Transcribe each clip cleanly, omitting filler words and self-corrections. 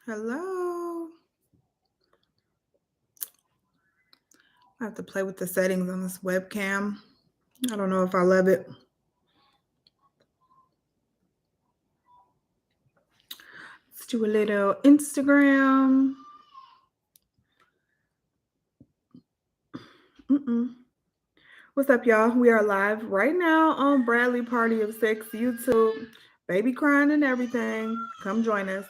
Hello. I have to play with the settings on this webcam. I don't know if I love it. Let's do a little Instagram. What's up, y'all? We are live right now on BradleyPartyOf6 YouTube. Baby crying and everything. Come join us.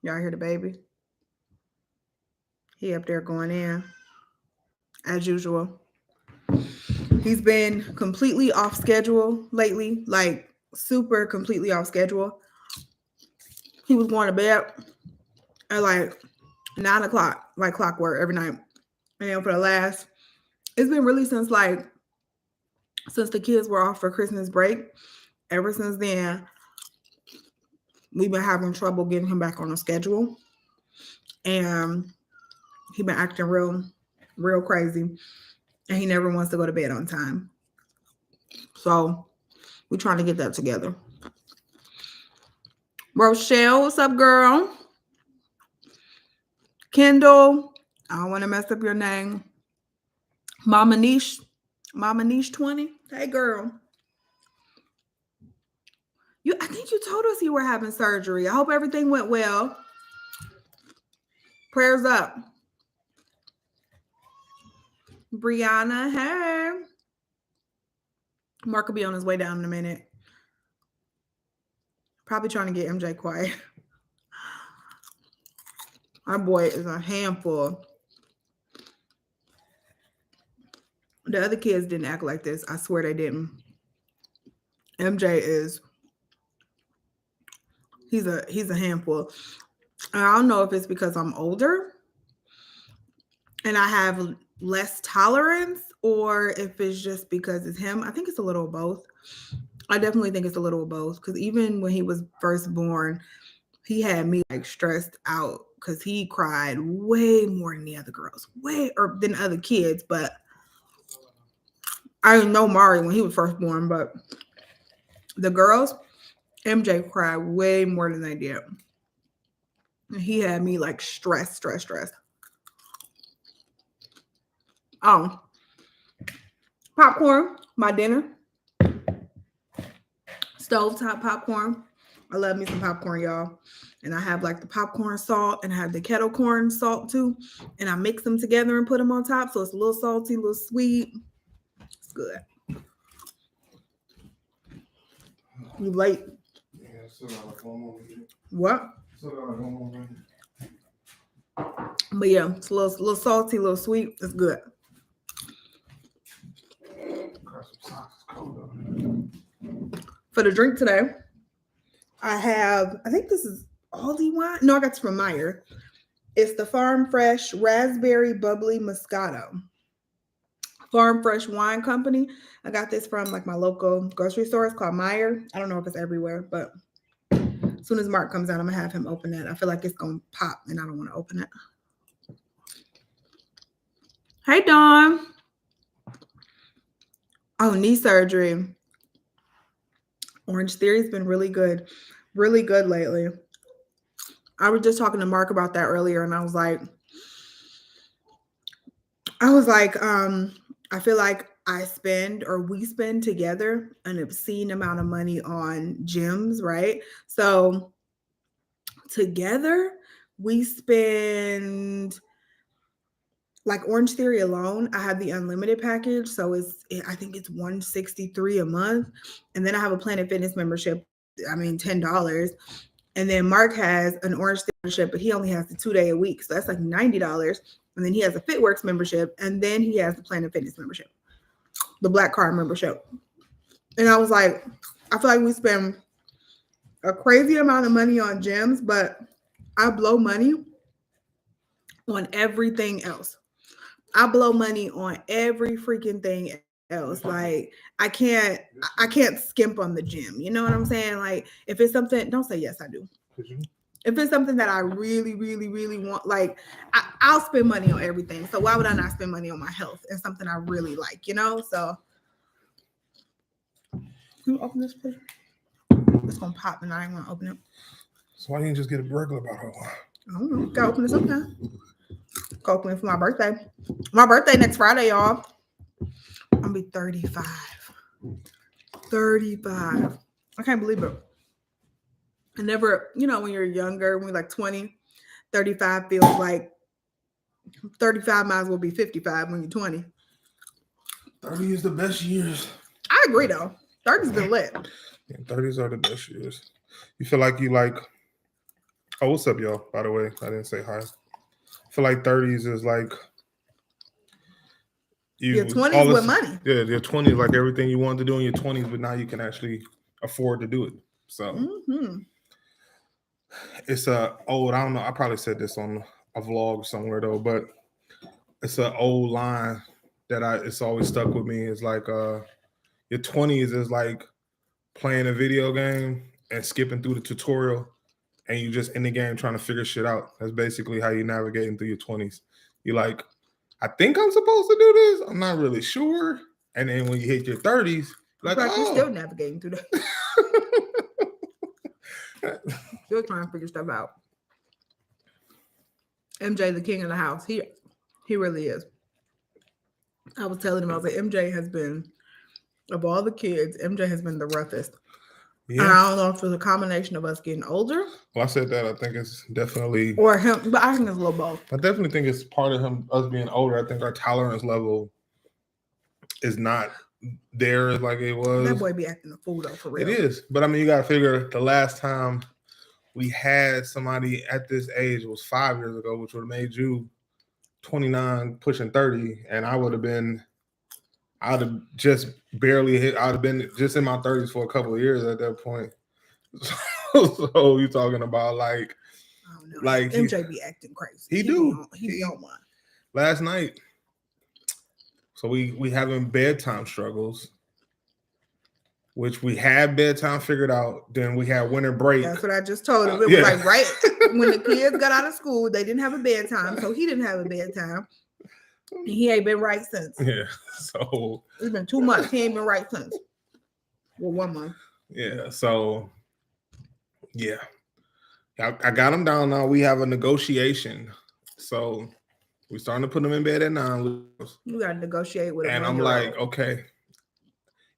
Y'all hear the baby? He up there going in as usual. He's been completely off schedule lately, like super completely off schedule. He was going to bed at like 9 o'clock, like clockwork every night. And then for the last, it's been really since the kids were off for Christmas break. Ever since then, we've been having trouble getting him back on the schedule. And he been acting real crazy. And he never wants to go to bed on time. So we're trying to get that together. Rochelle, what's up, girl? Kendall, I don't want to mess up your name. Mama Niche 20. Hey, girl. I think you told us you were having surgery. I hope everything went well. Prayers up. Brianna, hey. Mark will be on his way down in a minute. Probably trying to get MJ quiet. Our boy is a handful. The other kids didn't act like this. I swear they didn't. MJ is, he's a handful. I don't know if it's because I'm older and I have less tolerance or if it's just because it's him. I think it's a little of both. I definitely think it's a little of both because even when he was first born, he had me like stressed out because he cried way more than the other girls, than other kids. But I didn't know Mari when he was first born, but the girls, MJ cried way more than they did. And he had me like stressed. Oh, popcorn, my dinner. Stovetop popcorn. I love me some popcorn, y'all. And I have like the popcorn salt and I have the kettle corn salt too. And I mix them together and put them on top. So it's a little salty, a little sweet. It's good. You late? Yeah, so like one more minute. What? So like one more minute. But yeah, it's a little salty, a little sweet. It's good. For the drink today, I think this is Aldi wine. No, I got this from Meyer. It's the Farm Fresh Raspberry Bubbly Moscato. Farm Fresh Wine Company. I got this from like my local grocery store. It's called Meyer. I don't know if it's everywhere, but as soon as Mark comes out, I'm gonna have him open that. I feel like it's gonna pop and I don't want to open it. Hey, Dawn. Oh, knee surgery. Orange Theory's been really good lately. I was just talking to Mark about that earlier, and I was like, I feel like we spend together an obscene amount of money on gyms, right? So together we spend, like Orange Theory alone, I have the unlimited package. So I think it's $163 a month. And then I have a Planet Fitness membership. I mean, $10. And then Mark has an Orange Theory membership, but he only has the 2-day a week. So that's like $90. And then he has a FitWorks membership. And then he has the Planet Fitness membership, the Black Card membership. And I was like, I feel like we spend a crazy amount of money on gyms, but I blow money on everything else. I blow money on every freaking thing else. Like I can't skimp on the gym. You know what I'm saying? Like if it's something, don't say yes, I do. If it's something that I really want, like I'll spend money on everything. So why would I not spend money on my health and something I really like, you know? So can you open this, please? It's gonna pop and I ain't gonna open it. So why didn't you just get a regular bottle of wine? I don't know. Gotta open it sometime. Gotta open it for my birthday. My birthday next Friday, y'all. I'm gonna be 35. 35. I can't believe it. I never, when you're younger, when you're like 20, 35 feels like 35 might as well be 55 when you're 20. 30 is the best years. I agree though. 30's been lit. Yeah, 30s are the best years. You feel like you like. Oh, what's up, y'all? By the way, I didn't say hi. I feel like 30s is like. Your 20s with money. Yeah, your 20s, like everything you wanted to do in your 20s, but now you can actually afford to do it. So it's old. I don't know. I probably said this on a vlog somewhere though, but it's an old line that it's always stuck with me. It's like your 20s is like playing a video game and skipping through the tutorial, and you just in the game trying to figure shit out. That's basically how you're navigating through your 20s. You're like, I think I'm supposed to do this. I'm not really sure. And then when you hit your 30s, like, you're still navigating through that. Still trying to figure stuff out. MJ, the king of the house. He really is. I was telling him, I was like, MJ has been, of all the kids, MJ has been the roughest. Yeah. And I don't know if it's a combination of us getting older. Well, I said that. I think it's definitely. Or him, but I think it's a little both. I definitely think it's part of us being older. I think our tolerance level is not there like it was. That boy be acting a fool though, for real. It is. But I mean, you got to figure the last time we had somebody at this age was 5 years ago, which would have made you 29, pushing 30. And I'd have just barely hit. I'd have been just in my 30s for a couple of years at that point. So you're talking about like, I don't know. Like MJ be acting crazy. He be on one. Last night, so we having bedtime struggles, which we had bedtime figured out. Then we had winter break. That's what I just told him. It was like right when the kids got out of school, they didn't have a bedtime, so he didn't have a bedtime. And he ain't been right since. Yeah. So it's been 2 months. He ain't been right since. Well, 1 month. Yeah. So yeah. I got him down now. We have a negotiation. So we're starting to put him in bed at 9. You gotta negotiate with him. And I'm like, okay,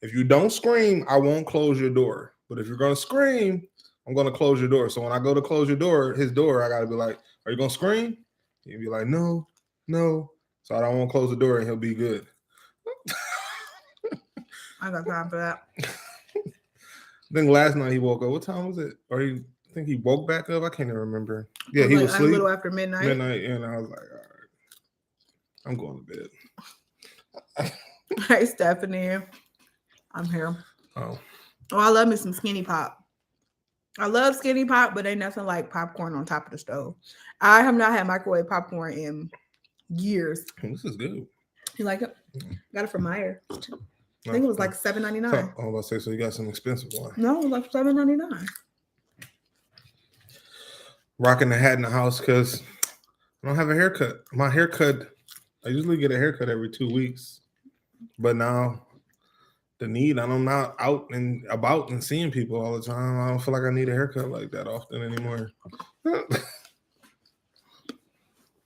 if you don't scream, I won't close your door. But if you're gonna scream, I'm gonna close your door. So when I go to close your door, his door, I gotta be like, are you gonna scream? He'd be like, no. So I don't want to close the door and he'll be good. I got time for that. I think last night he woke up. What time was it? I think he woke back up. I can't even remember. Yeah, he was asleep. A little after midnight. And I was like, all right, I'm going to bed. Hey, Stephanie. I'm here. Oh, I love me some Skinny Pop. I love Skinny Pop, but ain't nothing like popcorn on top of the stove. I have not had microwave popcorn in years. This is good. You like it? Got it from Meyer. I think it was like $7.99. I was about to say, so you got some expensive one. No, it was like $7.99. Rocking the hat in the house because I don't have a haircut. My haircut, I usually get a haircut every 2 weeks, but now I'm not out and about and seeing people all the time. I don't feel like I need a haircut like that often anymore.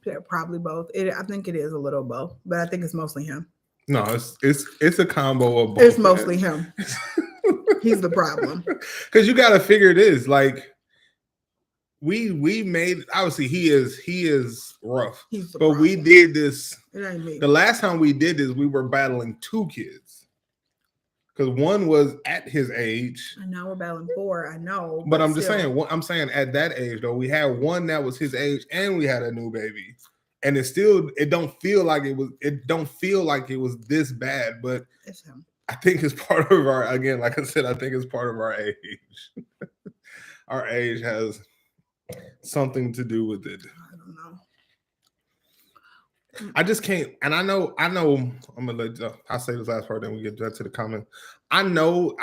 Yeah, probably both. I think it is a little both, but I think it's mostly him. No, it's a combo of both. It's mostly him. He's the problem. Because you got to figure this. Like we made, obviously he is rough. But problem. We did this. It ain't me. The last time we did this, we were battling 2 kids. Because one was at his age. And now we're battling 4. I know. But I'm just saying, at that age, though, we had one that was his age and we had a new baby. And it don't feel like it was this bad. But it's him. I think it's part of our, again, like I said, I think it's part of our age. Our age has something to do with it. I don't know. I just can't, and I know. I'm gonna let I'll say this last part, then we get back to the comment. I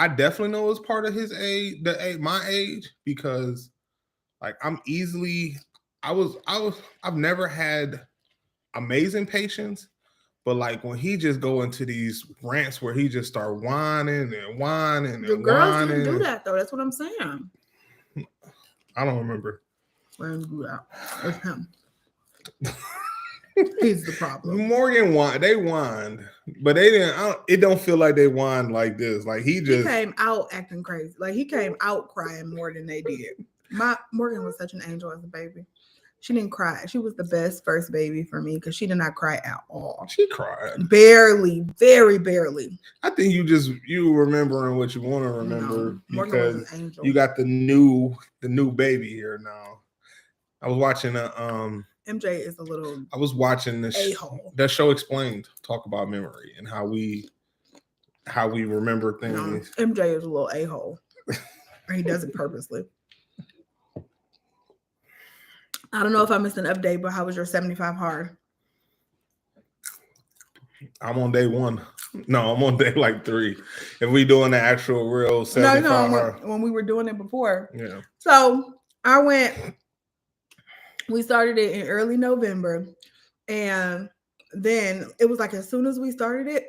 definitely know it's part of his age, my age, because like I've never had amazing patience, but like when he just go into these rants where he just start whining and whining. The girls didn't do that though. That's what I'm saying. I don't remember. Let him do that. It's him. He's the problem. Morgan whined. They whined, but they didn't. It don't feel like they whined like this. Like he came out acting crazy. Like he came out crying more than they did. Morgan was such an angel as a baby. She didn't cry. She was the best first baby for me because she did not cry at all. She cried. Barely, very barely. I think you remembering what you want to remember because was an angel. You got the new baby here now. I was watching MJ is a little. I was watching that show Explained, talk about memory and how we remember things. No, MJ is a little a-hole. He does it purposely. I don't know if I missed an update, but how was your 75 hard? I'm on day 1. No, I'm on day like 3. If we doing the actual real 75 hard. When we were doing it before. Yeah. So we started it in early November. And then it was like as soon as we started it,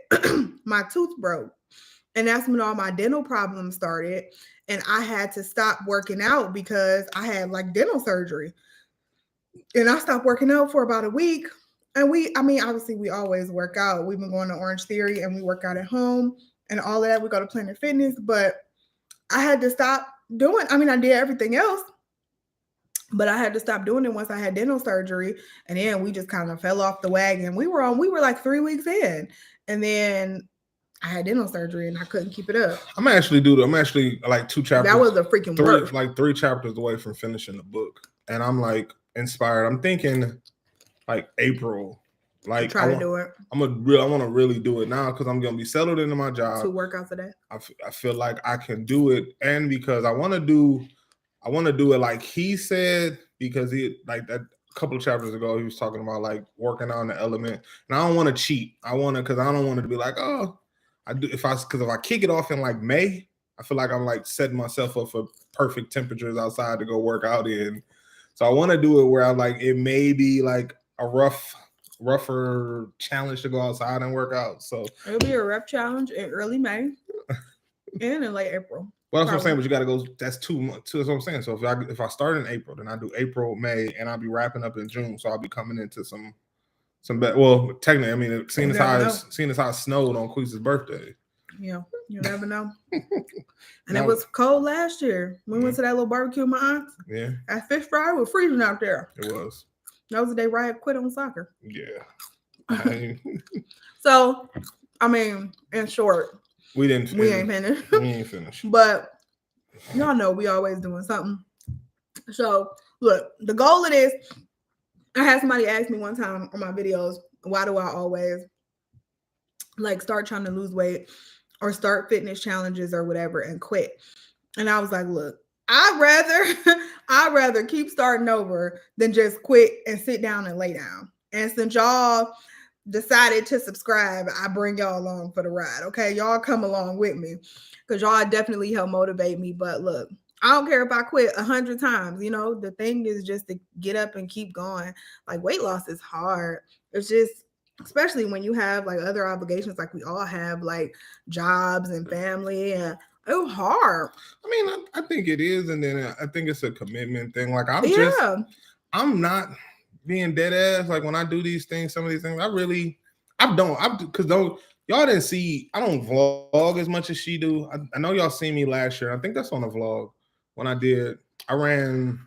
my tooth broke. And that's when all my dental problems started. And I had to stop working out because I had like dental surgery. And I stopped working out for about a week. And obviously we always work out. We've been going to Orange Theory and we work out at home and all of that. We go to Planet Fitness, but I had to stop doing, I did everything else, but I had to stop doing it once I had dental surgery. And then we just kind of fell off the wagon. We were like 3 weeks in. And then I had dental surgery and I couldn't keep it up. I'm actually like 2 chapters. That was a freaking work. Like 3 chapters away from finishing the book. And I'm like inspired. I'm thinking like April. Like try to do it. I want to really do it now because I'm gonna be settled into my job. 2 workouts a day. I feel like I can do it, and because I want to do it like he said, because he like that a couple of chapters ago he was talking about like working on the element, and I don't want to cheat. Because I don't want it to be like, oh, if I kick it off in like May, I feel like I'm like setting myself up for perfect temperatures outside to go work out in. So I want to do it where I like it may be like a rougher challenge to go outside and work out. So it'll be a rough challenge in early May and in late April. Well, that's what I'm saying, but you got to go. That's 2 months. That's what I'm saying. So if I start in April, then I do April, May, and I'll be wrapping up in June. So I'll be coming into some better. Well, technically, seeing as how it snowed on Queese's birthday. Yeah, you never know. And it was cold last year. We went to that little barbecue with my aunts. Yeah. At Fish Fry, it was freezing out there. It was. That was the day Riot quit on soccer. Yeah. So, in short, we ain't finished. We ain't finished. But y'all know we always doing something. So, look, the goal of this, I had somebody ask me one time on my videos, why do I always like start trying to lose weight or start fitness challenges or whatever and quit? And I was like, look, I'd rather keep starting over than just quit and sit down and lay down. And since y'all decided to subscribe, I bring y'all along for the ride. Okay, y'all come along with me because y'all definitely help motivate me. But look, I don't care if I quit 100 times. The thing is just to get up and keep going. Like weight loss is hard. It's just, especially when you have like other obligations, like we all have, like jobs and family, and it was hard. I think it is, and then I think it's a commitment thing. Like I'm not being dead ass. Like when I do these things, some of these things, because y'all didn't see. I don't vlog as much as she do. I know y'all seen me last year. I think that's on the vlog when I ran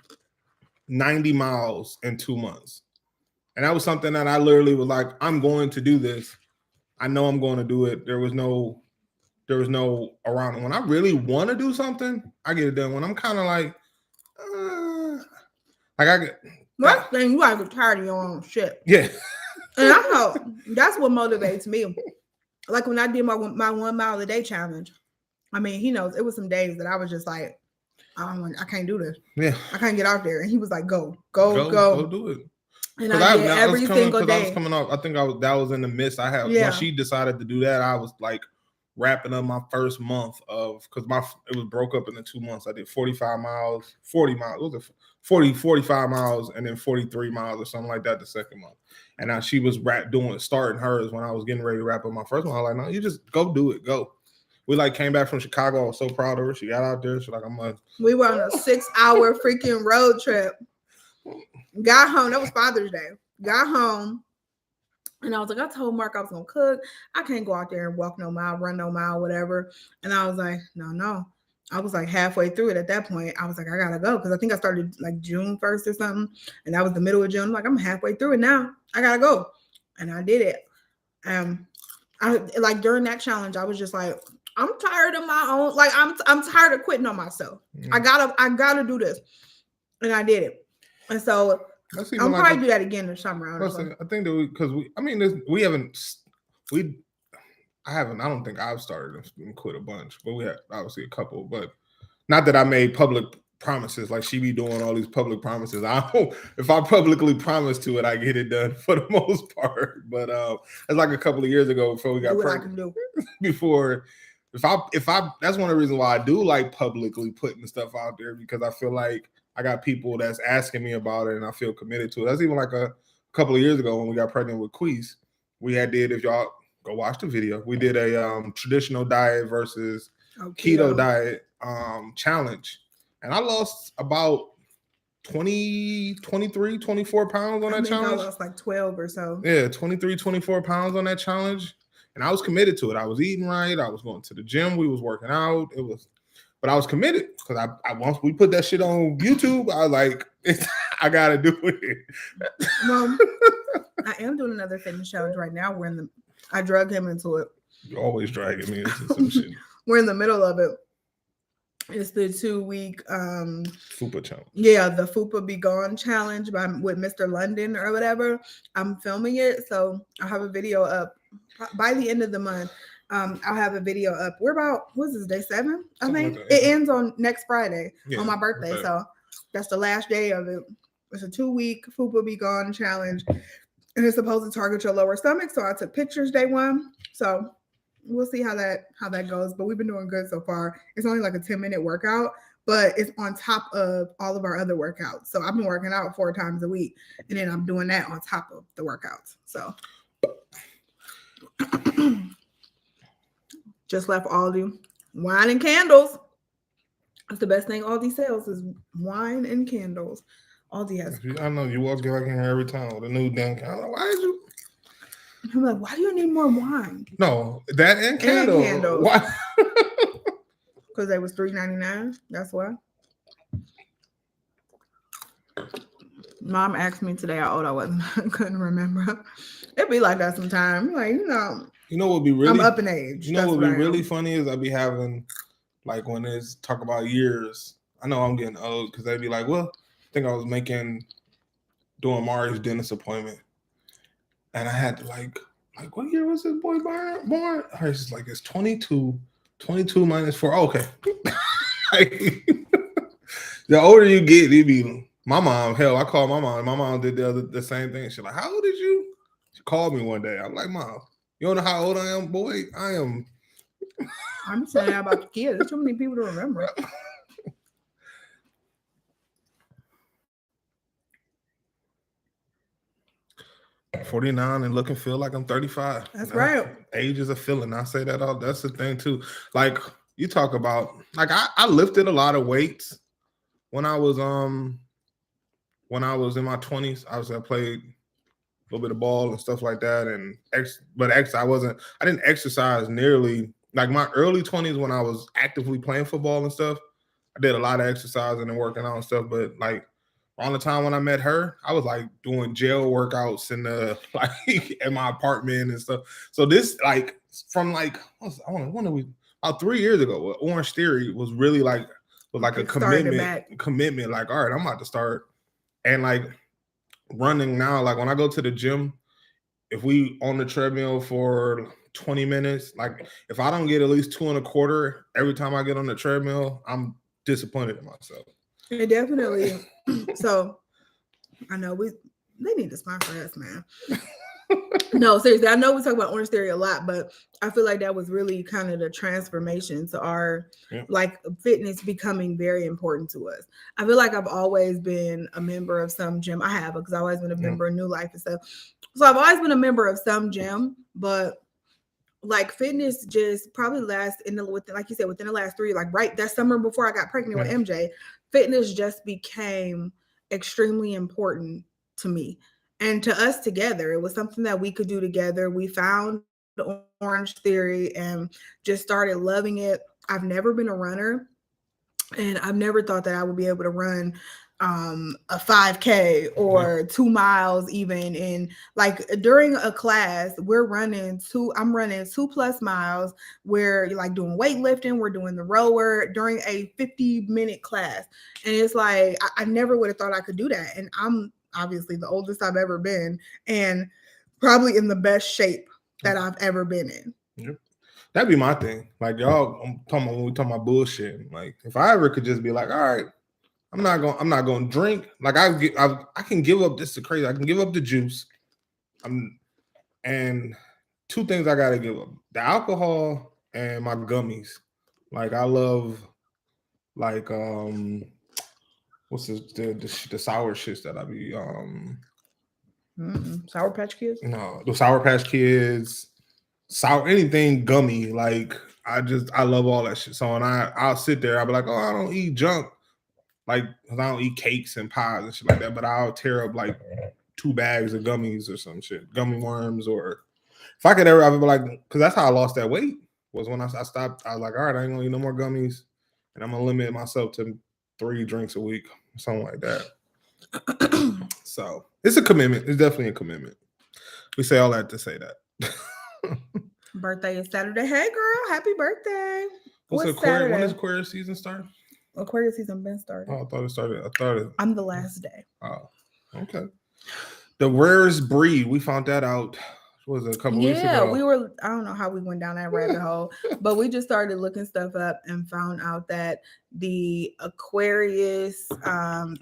90 miles in 2 months. And that was something that I literally was like, I'm going to do this. I know I'm going to do it. There was no around. When I really want to do something, I get it done. When I'm kind of like I get. One thing, you gotta get tired of your own shit. Yeah. And I know that's what motivates me. Like when I did my 1 mile a day challenge, he knows it was some days that I was just like, I can't do this. Yeah. I can't get out there. And he was like, go do it. And I did every single day. I was coming off. I think that was in the midst. When she decided to do that, I was like wrapping up my first month because it was broke up into 2 months. I did 45 miles, 40 miles. What was it? 45 miles and then 43 miles or something like that the second month. And now she was starting hers when I was getting ready to wrap up my first one. I was like, no, you just go do it. Go. We like came back from Chicago. I was so proud of her. She got out there. She's like, We were on a 6-hour freaking road trip. Got home. That was Father's Day. Got home. And I was like, I told Mark I was going to cook. I can't go out there and walk no mile, run no mile, whatever. And I was like, no. I was like halfway through it at that point. I was like, I got to go. Because I think I started like June 1st or something. And that was the middle of June. I'm like, I'm halfway through it now. I got to go. And I did it. I like during that challenge, I was just like, I'm tired of my own. Like, I'm tired of quitting on myself. I gotta do this. And I did it. And so I'll probably do that again this summer. I think that I don't think I've started and quit a bunch, but we had obviously a couple, but not that I made public promises like she be doing all these public promises. If I publicly promise to it, I get it done for the most part. But it's like a couple of years ago before we got pregnant. If I that's one of the reasons why I do like publicly putting stuff out there, because I feel like I got people that's asking me about it and I feel committed to it. That's even like a couple of years ago when we got pregnant with Queese. We did, if y'all go watch the video, we did a traditional diet versus keto diet challenge. And I lost about 23, 24 pounds on that challenge. I lost like 12 or so. Yeah, 23, 24 pounds on that challenge. And I was committed to it. I was eating right. I was going to the gym. We was working out. But I was committed because I once we put that shit on YouTube, I was like, I gotta do it. Well, I am doing another fitness challenge right now. I drug him into it. You're always dragging me into some shit. We're in the middle of it. It's the 2-week FUPA challenge. Yeah, the FUPA Be Gone challenge with Mr. London or whatever. I'm filming it, so I'll have a video up by the end of the month. I'll have a video up. We're about, what's this, day 7? I think like it ends on next Friday on my birthday. Okay. So that's the last day of it. It's a 2-week FUPA Be Gone challenge, and it's supposed to target your lower stomach. So I took pictures day 1. So we'll see how that goes. But we've been doing good so far. It's only like a 10-minute workout, but it's on top of all of our other workouts. So I've been working out 4 times a week, and then I'm doing that on top of the workouts. So just left Aldi. Wine and candles. That's the best thing Aldi sells is wine and candles. Aldi has. I know you walk back in here every time with a new damn candle. Why did you? I'm like, why do you need more wine? No, that and candles. And candles. Why? Because they was $3.99. That's why. Mom asked me today how old I was. I couldn't remember. It'd be like that sometimes. Like, you know what would be really? I'm up in age. You know what would be really funny is I'd be having, like, when it's talk about years. I know I'm getting old because they'd be like, well, I think I was doing Mari's dentist appointment, and I had to like what year was this boy born? I was just like, it's 22 minus 4. Oh, okay. The older you get, it be my mom. Hell, I called my mom. My mom did the same thing. She's like, how old is you? She called me one day. I'm like, Mom, you don't know how old I am, boy? I am. I'm saying about the kids. There's too many people to remember. I'm 49 and look and feel like I'm 35. That's right. Age is a feeling. I say that all. That's the thing too. Like you talk about, like I lifted a lot of weights when I was in my 20s. I played a little bit of ball and stuff like that, I didn't exercise nearly like my early 20s when I was actively playing football and stuff. I did a lot of exercising and working out and stuff, but like around the time when I met her, I was like doing jail workouts in in my apartment and stuff. So this like from like about 3 years ago, Orange Theory was really like a commitment. Like, all right, I'm about to start. And like running now, like when I go to the gym, if we on the treadmill for 20 minutes, like if I don't get at least 2.25 every time I get on the treadmill, I'm disappointed in myself. It definitely. So I know they need to sponsor us, man. No, seriously, I know we talk about Orange Theory a lot, but I feel like that was really kind of the transformation to our like fitness becoming very important to us. I feel like I've always been a member of some gym. I have, because I've always been a member of New Life and stuff. So I've always been a member of some gym, but like fitness just probably within, like you said, within the last 3, like right that summer before I got pregnant with MJ, fitness just became extremely important to me and to us together. It was something that we could do together. We found Orange Theory and just started loving it. I've never been a runner, and I've never thought that I would be able to run a 5K or 2 miles even. And like during a class, I'm running 2+ miles. We're like doing weightlifting, we're doing the rower during a 50-minute class. And it's like, I never would have thought I could do that. And I'm obviously the oldest I've ever been and probably in the best shape that I've ever been in. Yep. That'd be my thing. Like y'all, when we talking about bullshit. Like if I ever could just be like, all right, I'm not going to drink. Like I can give up. This is crazy. I can give up the juice. And 2 things I got to give up: the alcohol and my gummies. Like I love, like what's the sour shits that I be Sour Patch Kids? No, the Sour Patch Kids, sour anything gummy. Like I love all that shit. So and I'll sit there. I'll be like, oh, I don't eat junk. Like, cause I don't eat cakes and pies and shit like that, but I'll tear up like 2 bags of gummies or some shit, gummy worms, or if I could ever, I would be like, cause that's how I lost that weight. Was when I stopped. I was like, all right, I ain't gonna eat no more gummies, and I'm gonna limit myself to 3 drinks a week, something like that. So it's a commitment. It's definitely a commitment. We say all that to say that. Birthday is Saturday. Hey, girl, happy birthday! What's Aquarius? When does Aquarius season start? Aquarius season been started. Oh, I thought it started. I'm the last day. Oh, okay. The rarest breed. We found that out. What was it, a couple weeks ago? Yeah, I don't know how we went down that rabbit hole, but we just started looking stuff up and found out that the Aquarius, sign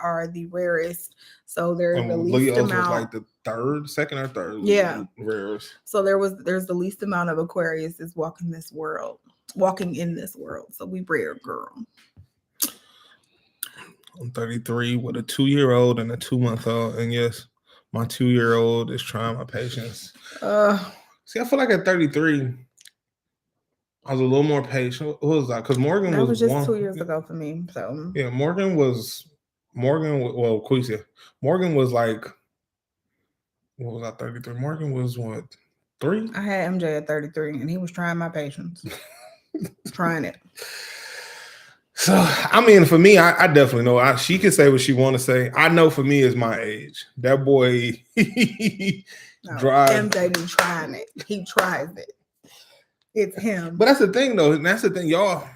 are the rarest. So they're the least Leo's amount. Was like the second or third. Yeah, rarest. So there's the least amount of Aquarius is walking in this world. So we rare, girl. I'm 33 with a 2-year-old and a 2-month-old, and yes, my 2-year-old is trying my patience. See, I feel like at 33, I was a little more patient. What was that? Because Morgan was just 2 years ago for me. So yeah, Morgan was Queesia. Morgan was like, what was I, 33? Morgan was what, 3? I had MJ at 33, and he was trying my patience. Trying it. So, I mean, for me, I definitely know. She can say what she want to say. I know for me, it's my age. That boy, drives. MJ be trying it. He tries it. It's him. But that's the thing, though. And that's the thing, y'all.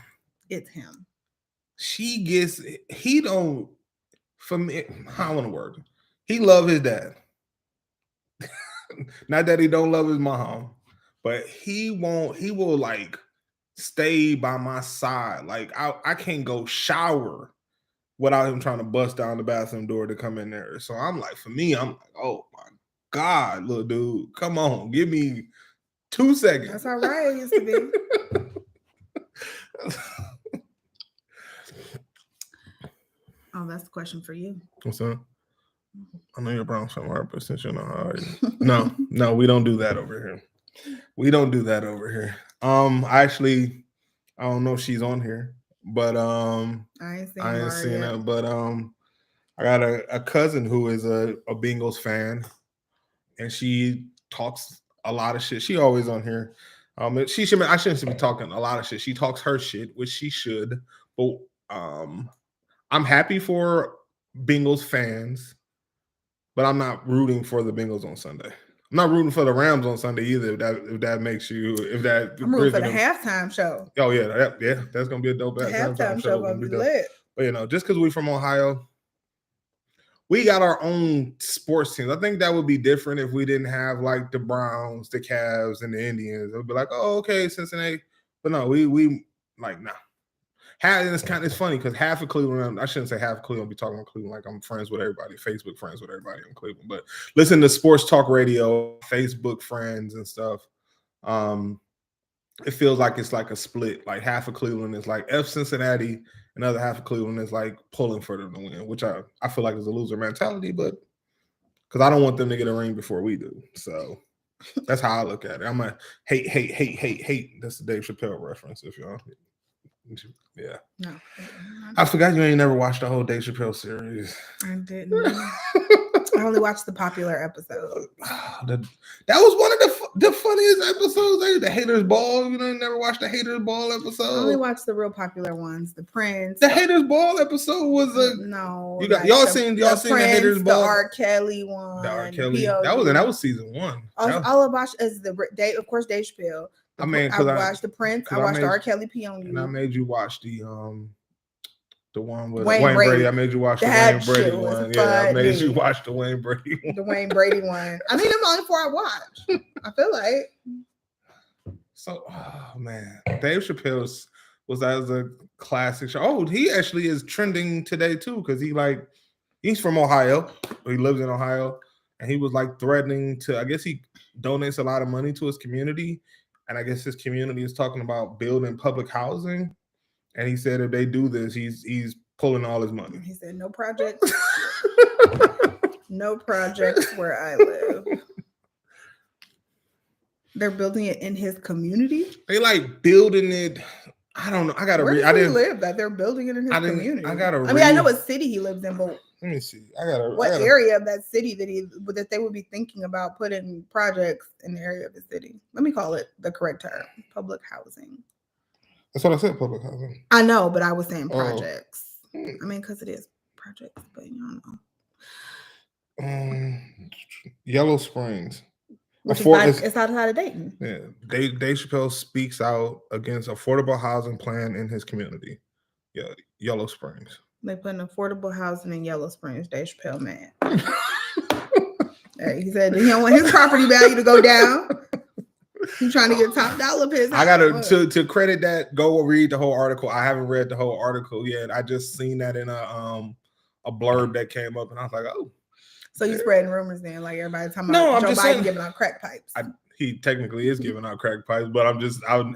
It's him. He don't, for me, how I want to word it. He love his dad. Not that he don't love his mom, but he will like stay by my side. Like I can't go shower without him trying to bust down the bathroom door to come in there. So I'm like, for me, I'm like, oh my God, little dude, come on, give me 2 seconds. That's how right it used to be. Oh, that's the question for you. What's that? I know you're Browns fan, but since you know how are you? No, we don't do that over here. We don't do that over here. Actually, I don't know if she's on here, but I ain't seen her. But I got a cousin who is a Bengals fan, and she talks a lot of shit. She always on here. I shouldn't be talking a lot of shit. She talks her shit, which she should. But I'm happy for Bengals fans, but I'm not rooting for the Bengals on Sunday. I'm not rooting for the Rams on Sunday either. If that makes you, I'm rooting for the halftime show. Oh yeah, that's gonna be a dope halftime show. Gonna be lit. But just because we're from Ohio, we got our own sports teams. I think that would be different if we didn't have like the Browns, the Cavs, and the Indians. It would be like, oh, okay, Cincinnati. But no, we like nah. It's funny because half of Cleveland, I shouldn't say half of Cleveland, I'll be talking about Cleveland like I'm friends with everybody, Facebook friends with everybody in Cleveland. But listen to sports talk radio, Facebook friends and stuff. It feels like it's like a split. Like half of Cleveland is like F Cincinnati, another half of Cleveland is like pulling for them to win, which I feel like is a loser mentality, but because I don't want them to get a ring before we do. So That's how I look at it. I'm a hate. That's the Dave Chappelle reference, if y'all. Yeah. No. I forgot you ain't never watched the whole Dave Chappelle series. I didn't. I only watched the popular episode. That was one of the funniest episodes. The Haters Ball. You know, never watched the Haters Ball episode. I only watched the real popular ones. The Prince. The Haters Ball episode was no. Y'all seen the Haters Ball? The R. Kelly one. The R. Kelly. That was season 1. All I watched is of course, Dave Chappelle. I watched the Prince. I watched the R. Kelly P on You. And I made you watch the one with Wayne Brady. I made you watch the Wayne Brady one. Yeah, I made you watch the Wayne Brady one. The Wayne Brady one. I mean, them only 4 I watched. I feel like. So, oh man, Dave Chappelle's was as a classic show. Oh, he actually is trending today too because he's from Ohio. He lives in Ohio, and he was like threatening to. I guess he donates a lot of money to his community. And I guess his community is talking about building public housing. And he said if they do this, he's pulling all his money. He said no projects. No projects where I live. They're building it in his community? They like building it. I don't know. I gotta read. Where does he live that they're building it in his community? I gotta read. I mean, I know what city he lives in, but let me see. What area of that city that they would be thinking about putting projects in the area of the city? Let me call it the correct term: public housing. That's what I said. Public housing. I know, but I was saying projects. I mean, because it is projects, but you know. Yellow Springs. It's outside of Dayton. Yeah, Dave Chappelle speaks out against affordable housing plan in his community. Yeah, Yellow Springs. They put an affordable housing in Yellow Springs. Dave Chappelle, man. Hey, he said he don't want his property value to go down. He's trying to get top dollar for his house. I gotta to credit that. Go read the whole article. I haven't read the whole article yet. I just seen that in a blurb that came up, and I was like, oh. So you spreading rumors then, like everybody talking about Joe Biden giving out crack pipes. He technically is giving out crack pipes, but I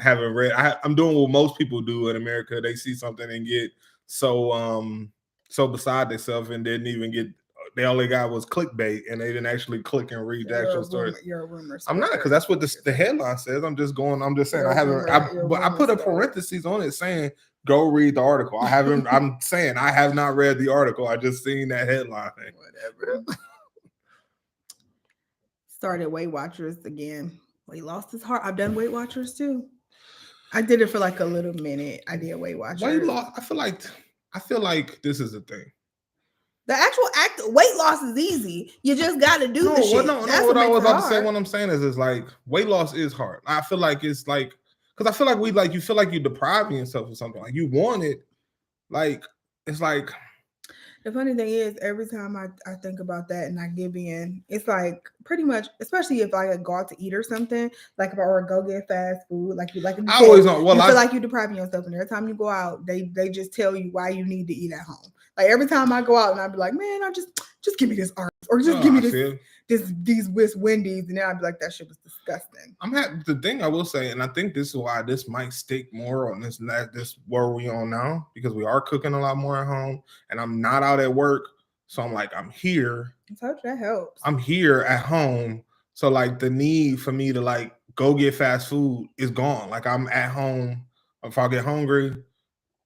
haven't read. I'm doing what most people do in America. They see something and get so beside themselves and didn't even get. They only got was clickbait, and they didn't actually click and read the actual story. You're a rumor. I'm not, because that's what the headline says. I'm just saying I haven't. I put a parentheses on it saying go read the article. I haven't. I'm saying I have not read the article. I just seen that headline. Whatever. Started Weight Watchers again. Weight loss is hard. I've done Weight Watchers too. I did it for like a little minute. I did Weight Watchers. Weight loss. I feel like this is the thing. The actual weight loss is easy. You just got to do the shit. No. What I was about to say, what I'm saying is like weight loss is hard. I feel like it's like, because I feel like you feel like you're depriving yourself of something. Like you want it. Like it's like. The funny thing is, every time I think about that and I give in, it's like pretty much, especially if I go out to eat or something, like if I were to go get fast food, like you feel like you're depriving yourself, and every time you go out, they just tell you why you need to eat at home. Like every time I go out and I'd be like, man, I just give me this Arby's, or just give me these Wendy's, and then I'd be like, that shit was disgusting. The thing I will say, and I think this is why this might stick more on this where we on now, because we are cooking a lot more at home, and I'm not out at work, so I'm like, I'm here. I told you that helps. I'm here at home, so like the need for me to like go get fast food is gone. Like I'm at home. If I get hungry,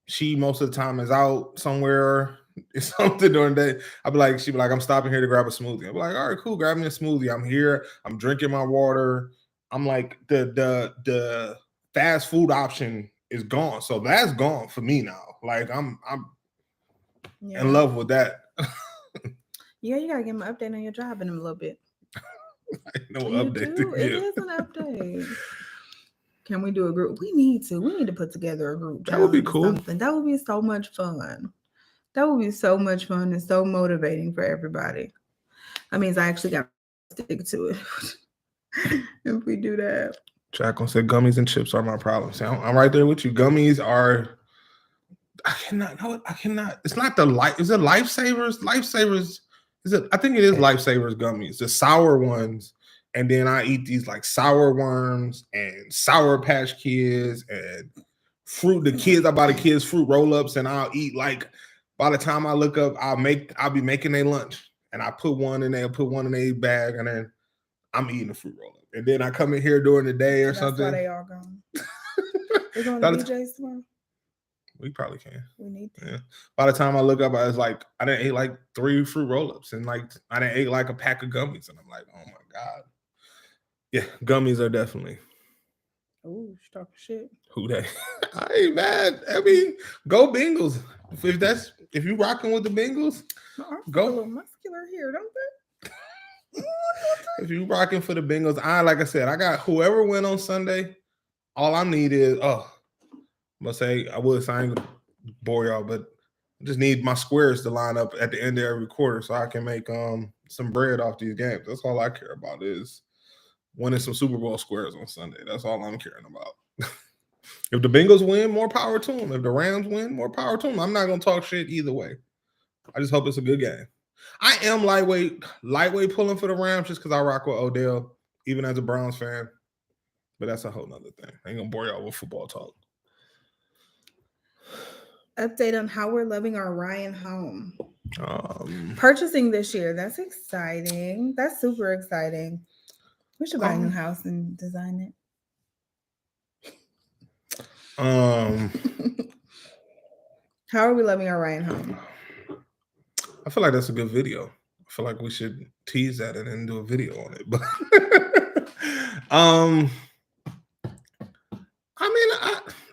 she most of the time is out somewhere. It's something during the day. She'd be like, I'm stopping here to grab a smoothie. I'm like, all right, cool, grab me a smoothie. I'm here. I'm drinking my water. I'm like, the fast food option is gone. So that's gone for me now. Like I'm in love with that. Yeah, you gotta give me an update on your job in a little bit. No update. It is an update. Can we do a group? We need to put together a group. That would be cool. That would be so much fun. That would be so much fun and so motivating for everybody. That means I actually got to stick to it. If we do that. Jacqueline said gummies and chips are my problem. See, I'm right there with you. Gummies are. I cannot. It's not the life. Is it Lifesavers? Lifesavers. Is it? I think it is Lifesavers gummies. The sour ones. And then I eat these like sour worms and Sour Patch Kids and fruit. I buy the kids fruit roll-ups, and I'll eat like. By the time I look up, I'll be making a lunch, and I put one in there, put one in a bag, and then I'm eating a fruit roll up. And then I come in here during the day or something. That's why they all gone. We're going to BJ's tomorrow. We probably can. We need to. Yeah. By the time I look up, I was like, I didn't eat like 3 fruit roll-ups and like I didn't eat like a pack of gummies. And I'm like, oh my God. Yeah, gummies are definitely. Oh, talking shit. Who they? I ain't mad. I mean, go Bengals. If you rocking with the Bengals, go. A little muscular here, don't they? If you rocking for the Bengals, like I said, I got whoever win on Sunday. All I need is I'm gonna say I ain't gonna bore y'all, but I just need my squares to line up at the end of every quarter so I can make some bread off these games. That's all I care about is winning some Super Bowl squares on Sunday. That's all I'm caring about. If the Bengals win, more power to them. If the Rams win, more power to them. I'm not gonna talk shit either way. I just hope it's a good game. I am lightweight pulling for the Rams just because I rock with Odell, even as a Browns fan. But that's a whole nother thing. I ain't gonna bore y'all with football talk. Update on how we're loving our Ryan home. Purchasing this year. That's exciting. That's super exciting. We should buy a new house and design it. How are we loving our Ryan home? I feel like that's a good video. I feel like we should tease that and then do a video on it. But I mean,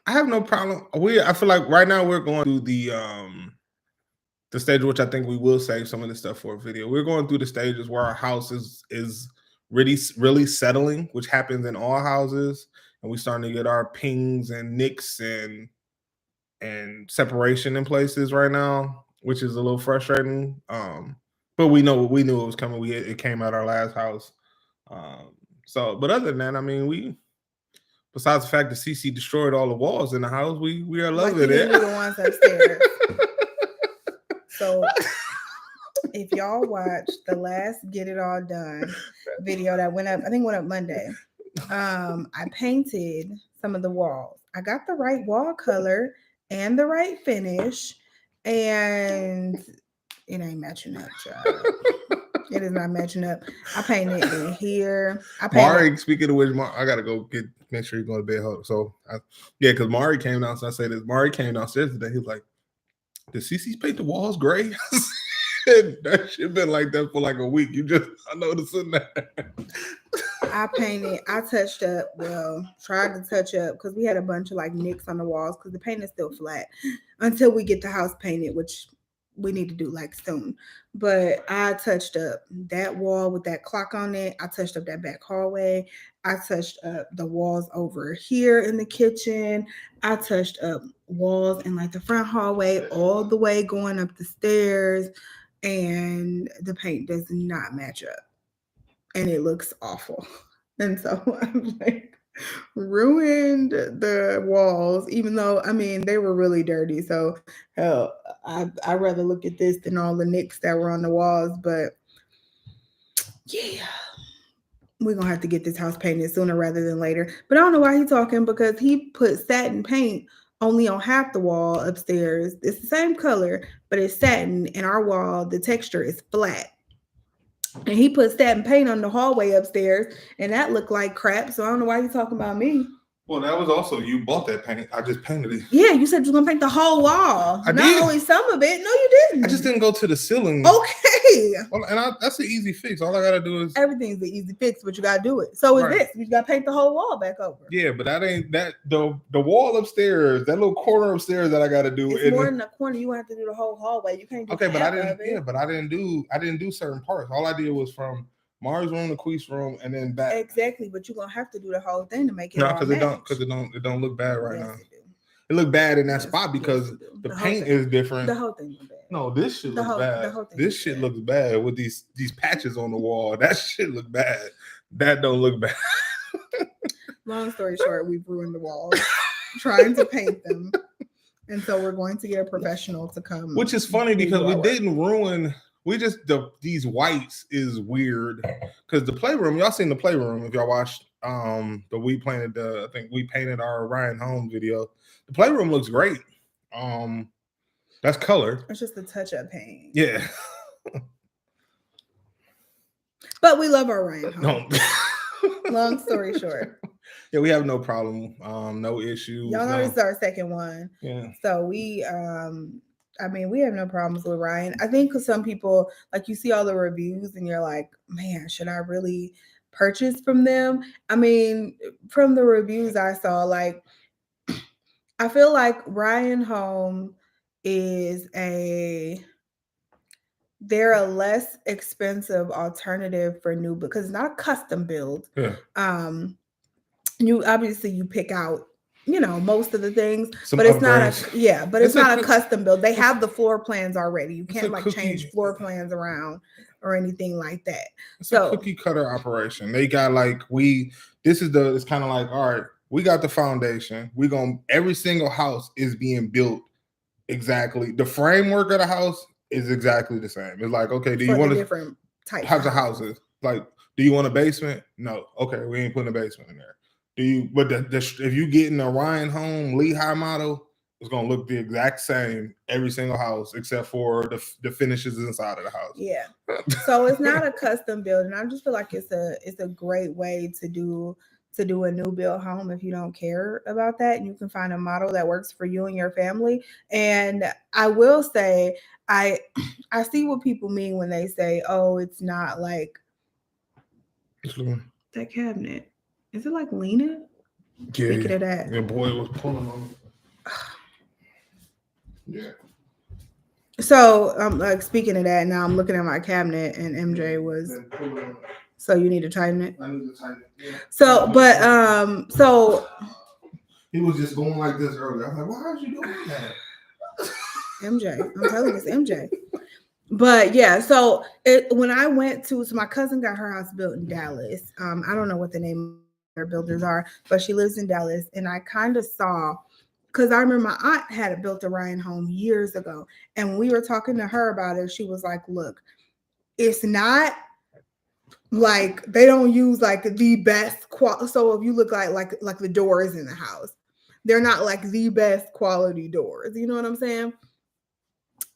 I have no problem. I feel like right now we're going through the stage, which I think we will save some of the stuff for a video. We're going through the stages where our house is really settling, which happens in all houses, and we're starting to get our pings and nicks and separation in places right now, which is a little frustrating. But we knew it was coming. It came out our last house. But other than that, I mean, besides the fact that CC destroyed all the walls in the house, we are loving it. The ones upstairs. So if y'all watched the last Get It All Done video that went up, I think went up Monday. I painted some of the walls. I got the right wall color and the right finish, and it ain't matching up, child. It is not matching up. I painted in here. Mari, speaking of which, I gotta go make sure you go to bed. So because Mari came downstairs. I say this. Mari came downstairs today. He was like, "Did CC paint the walls gray?" That shit been like that for like a week. I noticing that. I touched up. Well, tried to touch up because we had a bunch of like nicks on the walls because the paint is still flat until we get the house painted, which we need to do like soon. But I touched up that wall with that clock on it. I touched up that back hallway. I touched up the walls over here in the kitchen. I touched up walls in like the front hallway all the way going up the stairs, and the paint does not match up and it looks awful. And so I'm like, ruined the walls, even though, I mean, they were really dirty. So hell, I'd rather look at this than all the nicks that were on the walls. But yeah, we're going to have to get this house painted sooner rather than later. But I don't know why he's talking, because he put satin paint only on half the wall upstairs. It's the same color, but it's satin, and our wall, the texture is flat. And he put satin paint on the hallway upstairs, and that looked like crap. So I don't know why he's talking about me. Well, that was also, you bought that paint. I just painted it. Yeah, you said you were going to paint the whole wall. I Not did. only some of it. No, you didn't. I just didn't go to the ceiling. Okay. Well, and that's an easy fix. All I got to do is... Everything's an easy fix, but you got to do it. So is this. You got to paint the whole wall back over. Yeah, but that ain't... The wall upstairs, that little corner upstairs that I got to do... It's more than a corner. You have to do the whole hallway. You can't do okay, but I didn't... Yeah, but I didn't do certain parts. All I did was from Mari's room to Queef's room and then back. Exactly, but you're going to have to do the whole thing to make it all match. Because it don't look bad right now. It look bad in that spot because the paint is different. The whole thing looks bad. No, this shit looks bad. This shit looks bad with these patches on the wall. That shit look bad. That don't look bad. Long story short, we've ruined the walls trying to paint them. And so we're going to get a professional to come. Which is funny because we didn't ruin... We just, these whites is weird because the playroom, y'all seen the playroom if y'all watched I think we painted our Ryan home video. The playroom looks great. That's color. It's just the touch-up paint. Yeah. But we love our Ryan home. No. Long story short. Yeah, we have no problem. No issues. Y'all know no. this is our second one. Yeah. So we we have no problems with Ryan. I think because some people, like, you see all the reviews and you're like, man, should I really purchase from them? I mean, from the reviews I saw, like, I feel like Ryan Home is they're a less expensive alternative for new, because it's not a custom build. Yeah. You pick out, most of the things, Some but it's upgrades. not it's not a custom build. They have the floor plans already. You can't change floor plans around or anything like that. It's a cookie cutter operation. They got it's kind of like, all right, we got the foundation. Every single house is being built exactly. The framework of the house is exactly the same. It's like, okay, do you want different types of houses? Like, do you want a basement? No. Okay, we ain't putting a basement in there. Do you? But if you get in a Ryan Home Lehigh model, it's gonna look the exact same every single house except for the finishes inside of the house. Yeah. So it's not a custom build, and I just feel like it's a great way to do a new build home if you don't care about that, and you can find a model that works for you and your family. And I will say, I see what people mean when they say, oh, it's not like that cabinet. Is it like leaning? Yeah. Speaking of that. Your boy was pulling on it. Yeah. So like, speaking of that, now I'm looking at my cabinet and MJ was. So you need to tighten it. I need to tighten it. Yeah. So he was just going like this earlier. I was like, why are you doing that? MJ, I'm telling you, it's MJ. But yeah, so when I went to my cousin got her house built in Dallas. I don't know what the name of their builders are, but she lives in Dallas, and I kind of saw, because I remember my aunt had built a Ryan home years ago, and when we were talking to her about it, she was like, look, it's not like they don't use like the best quality. So if you look like the doors in the house, they're not like the best quality doors. You know what I'm saying?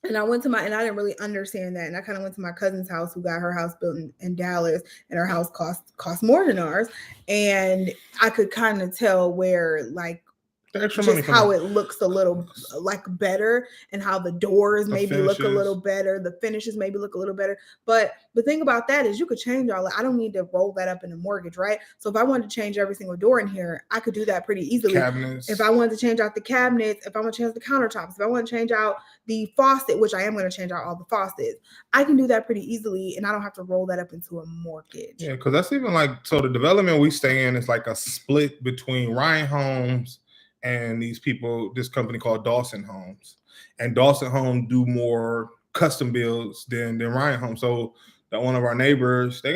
And I didn't really understand that. And I kind of went to my cousin's house, who got her house built in Dallas, and her house cost more than ours. And I could kind of tell where, like, just how it looks a little like better, and how the doors maybe look a little better, the finishes maybe look a little better. But the thing about that is you could change all that. I don't need to roll that up in a mortgage, right? So if I wanted to change every single door in here, I could do that pretty easily. Cabinets. If I wanted to change out the cabinets, if I want to change the countertops, if I want to change out the faucet, which I am going to change out all the faucets, I can do that pretty easily, and I don't have to roll that up into a mortgage. Yeah, because that's even like, so the development we stay in is like a split between Ryan Homes and this company called Dawson Homes. And Dawson Home do more custom builds than Ryan Home. So that one of our neighbors, they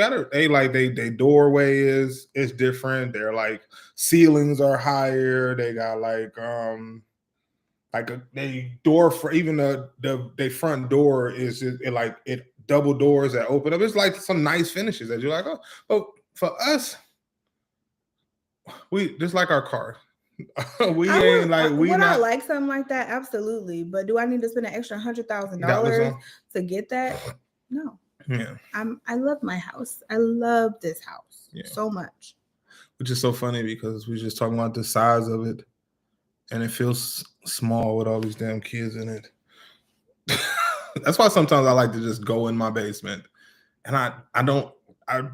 doorway is different. Their like ceilings are higher. They got they door for even the front door is it double doors that open up. It's like some nice finishes that you're like, oh, but for us, we just like our car. I like something like that, absolutely. But do I need to spend an extra $100,000 to get that? No. Yeah. I love my house. I love this house so much. Which is so funny because we're just talking about the size of it, and it feels small with all these damn kids in it. That's why sometimes I like to just go in my basement, and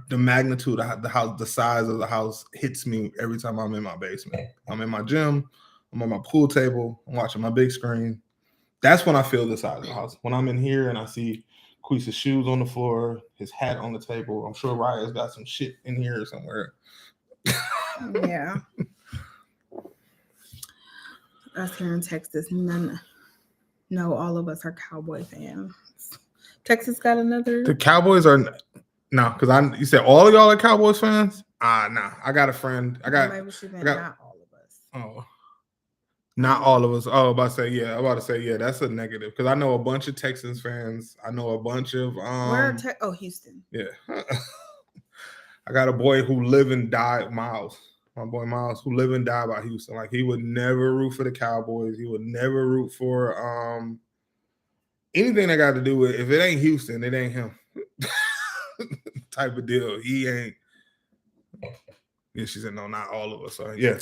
the magnitude of the size of the house hits me every time I'm in my basement. I'm in my gym, I'm on my pool table, I'm watching my big screen. That's when I feel the size of the house. When I'm in here and I see Queesa's shoes on the floor, his hat on the table, I'm sure Raya's got some shit in here somewhere. Yeah. Us here in Texas, all of us are Cowboy fans. Texas got another. The Cowboys are. No, because you said all of y'all are Cowboys fans? Nah. I got a friend. Maybe she meant not all of us. Oh. Not all of us. Oh, I'm about to say, yeah, that's a negative. Because I know a bunch of Texans fans. I know a bunch of Houston. Yeah. I got a boy who live and die, Miles. My boy Miles, who live and die by Houston. Like, he would never root for the Cowboys. He would never root for anything that got to do with, if it ain't Houston, it ain't him. type of deal. He ain't. Yeah, she said no, not all of us. So yeah,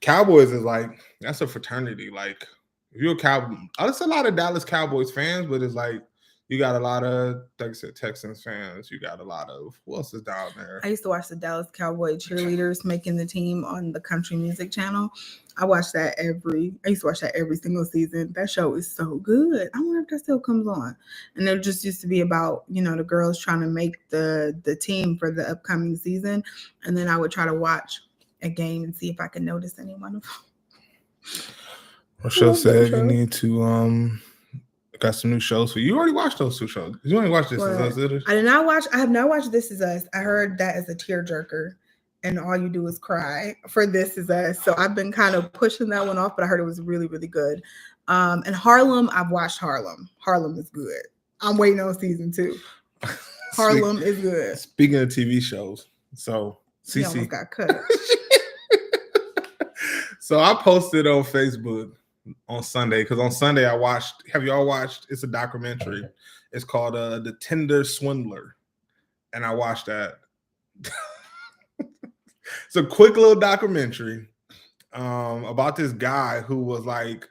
Cowboys is like that's a fraternity. Like if you're a Cowboy, there's a lot of Dallas Cowboys fans, but it's like you got a lot of, like I said, Texans fans. You got a lot of who else is down there? I used to watch the Dallas Cowboy cheerleaders making the team on the country music channel. I used to watch that every single season. That show is so good. I wonder if that still comes on. And it just used to be about, the girls trying to make the team for the upcoming season. And then I would try to watch a game and see if I could notice any one of them. Rochelle said you need to got some new shows for you. You already watched those 2 shows. You only watched This Is Us. I have not watched This Is Us. I heard that is a tearjerker. And all you do is cry for This Is Us. So I've been kind of pushing that one off, but I heard it was really, really good. And Harlem, I've watched Harlem. Harlem is good. I'm waiting on season 2. Harlem is good. Speaking of TV shows, so He almost got cut. So I posted on Facebook on Sunday, because on Sunday I watched, have y'all watched, it's a documentary. It's called The Tinder Swindler. And I watched that. It's a quick little documentary about this guy who was like,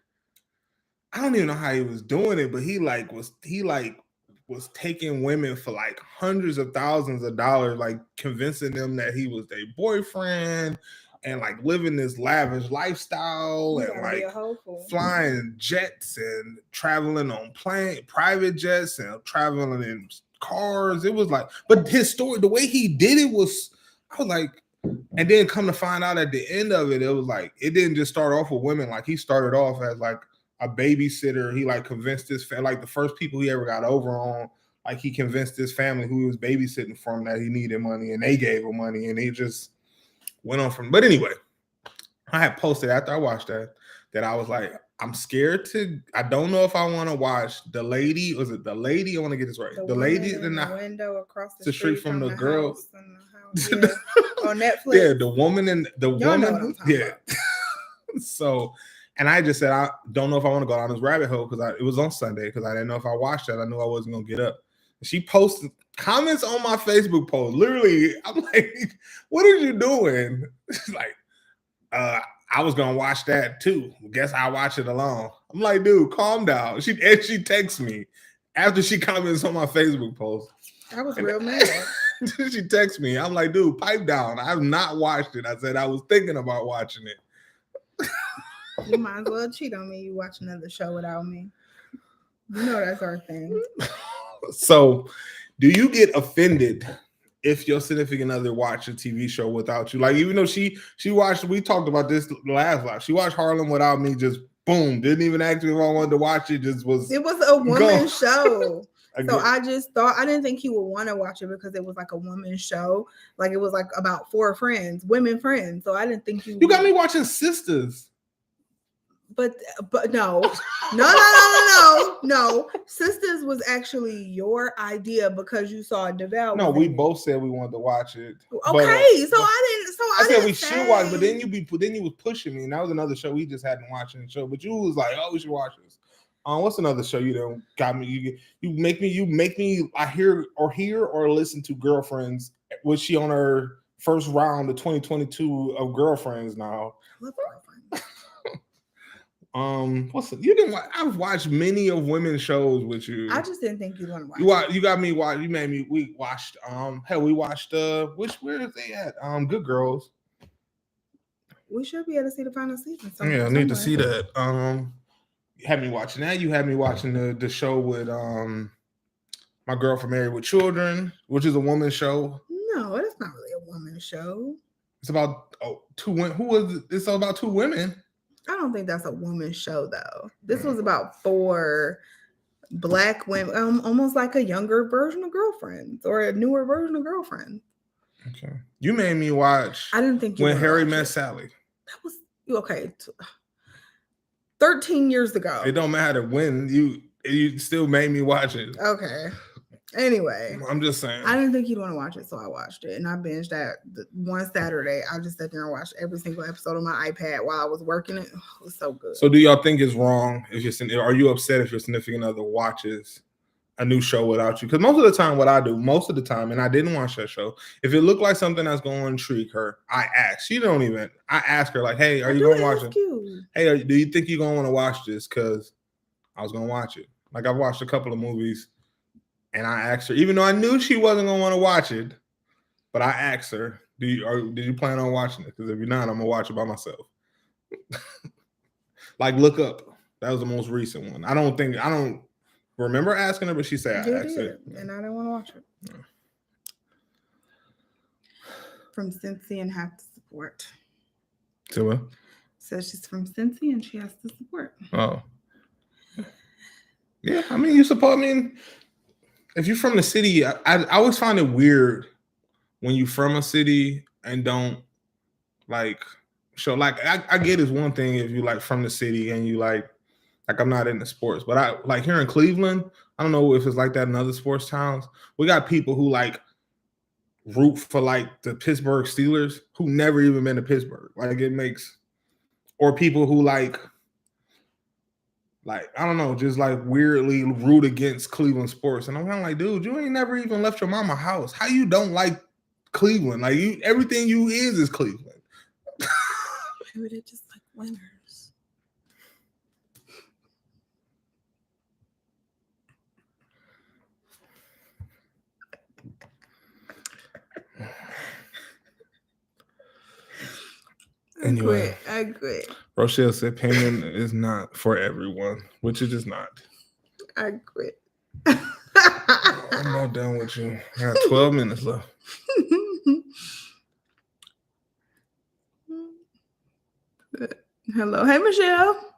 I don't even know how he was doing it, but he was taking women for like hundreds of thousands of dollars, like convincing them that he was their boyfriend and like living this lavish lifestyle and like flying jets and traveling on private jets and traveling in cars. It was like, but his story, the way he did it was, I was like, and then come to find out at the end of it, it was like, it didn't just start off with women. Like he started off as like a babysitter. He like convinced his family, like the first people he ever got over on, like he convinced his family who he was babysitting from that he needed money and they gave him money and he just went on from. But anyway, I had posted after I watched that I was like, I'm scared I don't know if I want to watch The Lady. Was it The Lady? I want to get this right. The Lady in the window across the street from the girl. Yeah. On Netflix. Yeah, the woman and the Y'all woman. Yeah. So, and I just said, I don't know if I want to go down this rabbit hole because it was on Sunday because I didn't know if I watched that. I knew I wasn't going to get up. She posted comments on my Facebook post. Literally, I'm like, what are you doing? Like, I was going to watch that too. Guess I'll watch it alone. I'm like, dude, calm down. She texts me after she comments on my Facebook post. I was real mad. She texts me. I'm like, dude, pipe down. I've not watched it. I said I was thinking about watching it. You might as well cheat on me. You watch another show without me. You know that's our thing. So, do you get offended if your significant other watch a TV show without you? Like, even though she watched, we talked about this last live. She watched Harlem without me. Just boom, didn't even ask me if I wanted to watch it. It was a woman show. So I just thought, I didn't think he would want to watch it because it was like a woman show. Like it was like about 4 friends, women friends. So I didn't think you got me watching Sisters. But no. Sisters was actually your idea because you saw DeVal. No, we both said we wanted to watch it. Okay, but, I said we should watch, but then you was pushing me, and that was another show we just hadn't watched in the show. But you was like, oh, we should watch this. What's another show you done got me? You make me I hear or listen to Girlfriends. Was she on her first round of 2022 of Girlfriends now? I love Girlfriends. I've watched many of women's shows with you. I just didn't think you'd want to watch. You got me watch. You made me. We watched. We watched. Where is they at? Good Girls. We should be able to see the final season. Yeah, I need to see that. You had me watching that. You had me watching the show with My Girl from Married with Children, which is a woman's show. No, it's not really a woman's show. It's about 2 women. Who was it? It's all about 2 women. I don't think that's a woman's show though. This was about 4 Black women, almost like a younger version of Girlfriends or a newer version of Girlfriends. Okay, you made me watch. I didn't think When Harry Met Sally. That was okay. 13 years ago. It don't matter when you still made me watch it. Okay. Anyway, I'm just saying. I didn't think you'd want to watch it, so I watched it, and I binged that one Saturday. I just sat there and watched every single episode on my iPad while I was working it. It was so good. So, do y'all think it's wrong? Are you upset if your significant other watches a new show without you. Because most of the time, and I didn't watch that show, if it looked like something that's going to intrigue her, I ask. I ask her like, hey, are you going to watch it? Hey, do you think you're going to want to watch this? Because I was going to watch it. Like, I've watched a couple of movies, and I asked her, even though I knew she wasn't going to want to watch it, but I asked her, did you plan on watching it? Because if you're not, I'm going to watch it by myself. Like, Look Up. That was the most recent one. I don't remember asking her, but she said I asked her. And I didn't want to watch it. No. From Cincy and have to support. So what? Says she's from Cincy and she has to support. Oh. Yeah, I mean, you support. I mean, if you're from the city, I always find it weird when you're from a city and don't like show. Like, I get it's one thing if you like from the city and you like I'm not into sports, but I like here in Cleveland. I don't know if it's like that in other sports towns. We got people who like root for like the Pittsburgh Steelers who never even been to Pittsburgh. Like it makes, or people who like I don't know, just like weirdly root against Cleveland sports. And I'm kind of like, dude, you ain't never even left your mama house. How you don't like Cleveland? Like everything you is Cleveland. Maybe they just like winners. Anyway, I quit. Rochelle said payment is not for everyone, which it is not. I quit. I'm not done with you. I got 12 minutes left. Hello. Hey, Michelle.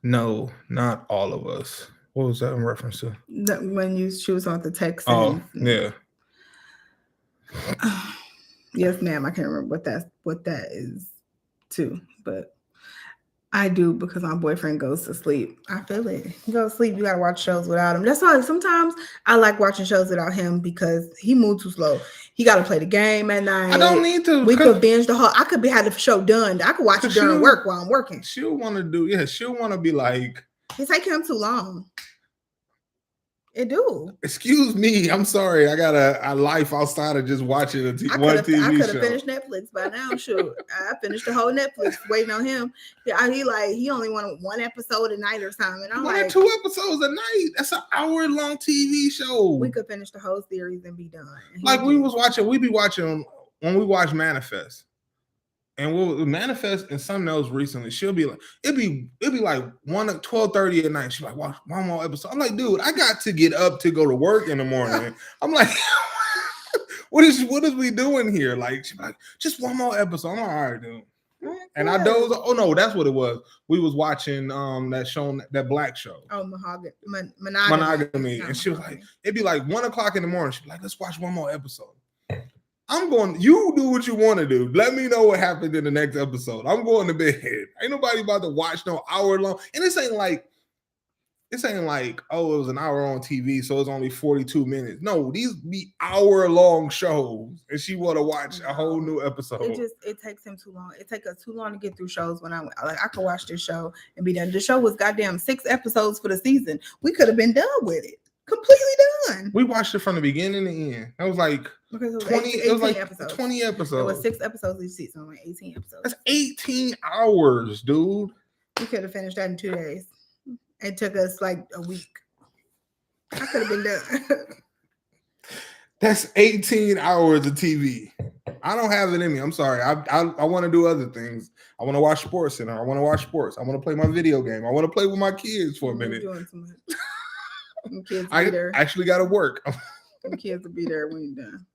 No, not all of us. What was that in reference to? When she was on the text. Oh, yeah. Yes, ma'am. I can't remember what that is too, but I do because my boyfriend goes to sleep. I feel it. He goes to sleep. You gotta watch shows without him. That's why sometimes I like watching shows without him because he moves too slow. He got to play the game at night. I don't need to. We could binge the whole. I could have the show done. I could watch it during work while I'm working. She'll want to do. Yeah, she'll want to be like. It's taking him too long. It do. Excuse me. I'm sorry. I got a life outside of just watching one TV show. I could have finished Netflix by now. Sure, I finished the whole Netflix waiting on him. He only wanted one episode a night or something. And I'm like 2 episodes a night. That's an hour-long TV show. We could finish the whole series and be done. Like we be watching when we watch Manifest. And we'll Manifest and something else recently. She'll be like, it'd be like 12:30 at night. She's like, watch one more episode. I'm like, dude, I got to get up to go to work in the morning. I'm like, what is we doing here? Like, she's like, just one more episode. I'm like, all right, dude. And I doze. Oh no, that's what it was. We was watching that black show. Oh, monogamy. And she was like, it'd be like 1:00 in the morning. She'd be like, let's watch one more episode. I'm going, you do what you want to do. Let me know what happened in the next episode. I'm going to bed. Ain't nobody about to watch no hour long. And this ain't like, oh, it was an hour on TV, so it's only 42 minutes. No, these be hour-long shows. And she want to watch a whole new episode. It takes him too long. It takes us too long to get through shows when I could watch this show and be done. The show was goddamn 6 episodes for the season. We could have been done with it. Completely done. We watched it from the beginning to the end. That was like 20 episodes. 20 episodes. It was 6 episodes each season, like 18 episodes. That's 18 hours, dude. We could have finished that in 2 days. It took us like a week. I could have been done. That's 18 hours of TV. I don't have it in me. I'm sorry. I want to do other things. I want to watch Sports Center. I want to watch sports. I want to play my video game. I want to play with my kids for a minute. You're doing too much. Kids I actually got to work. The kids will be there when you're done.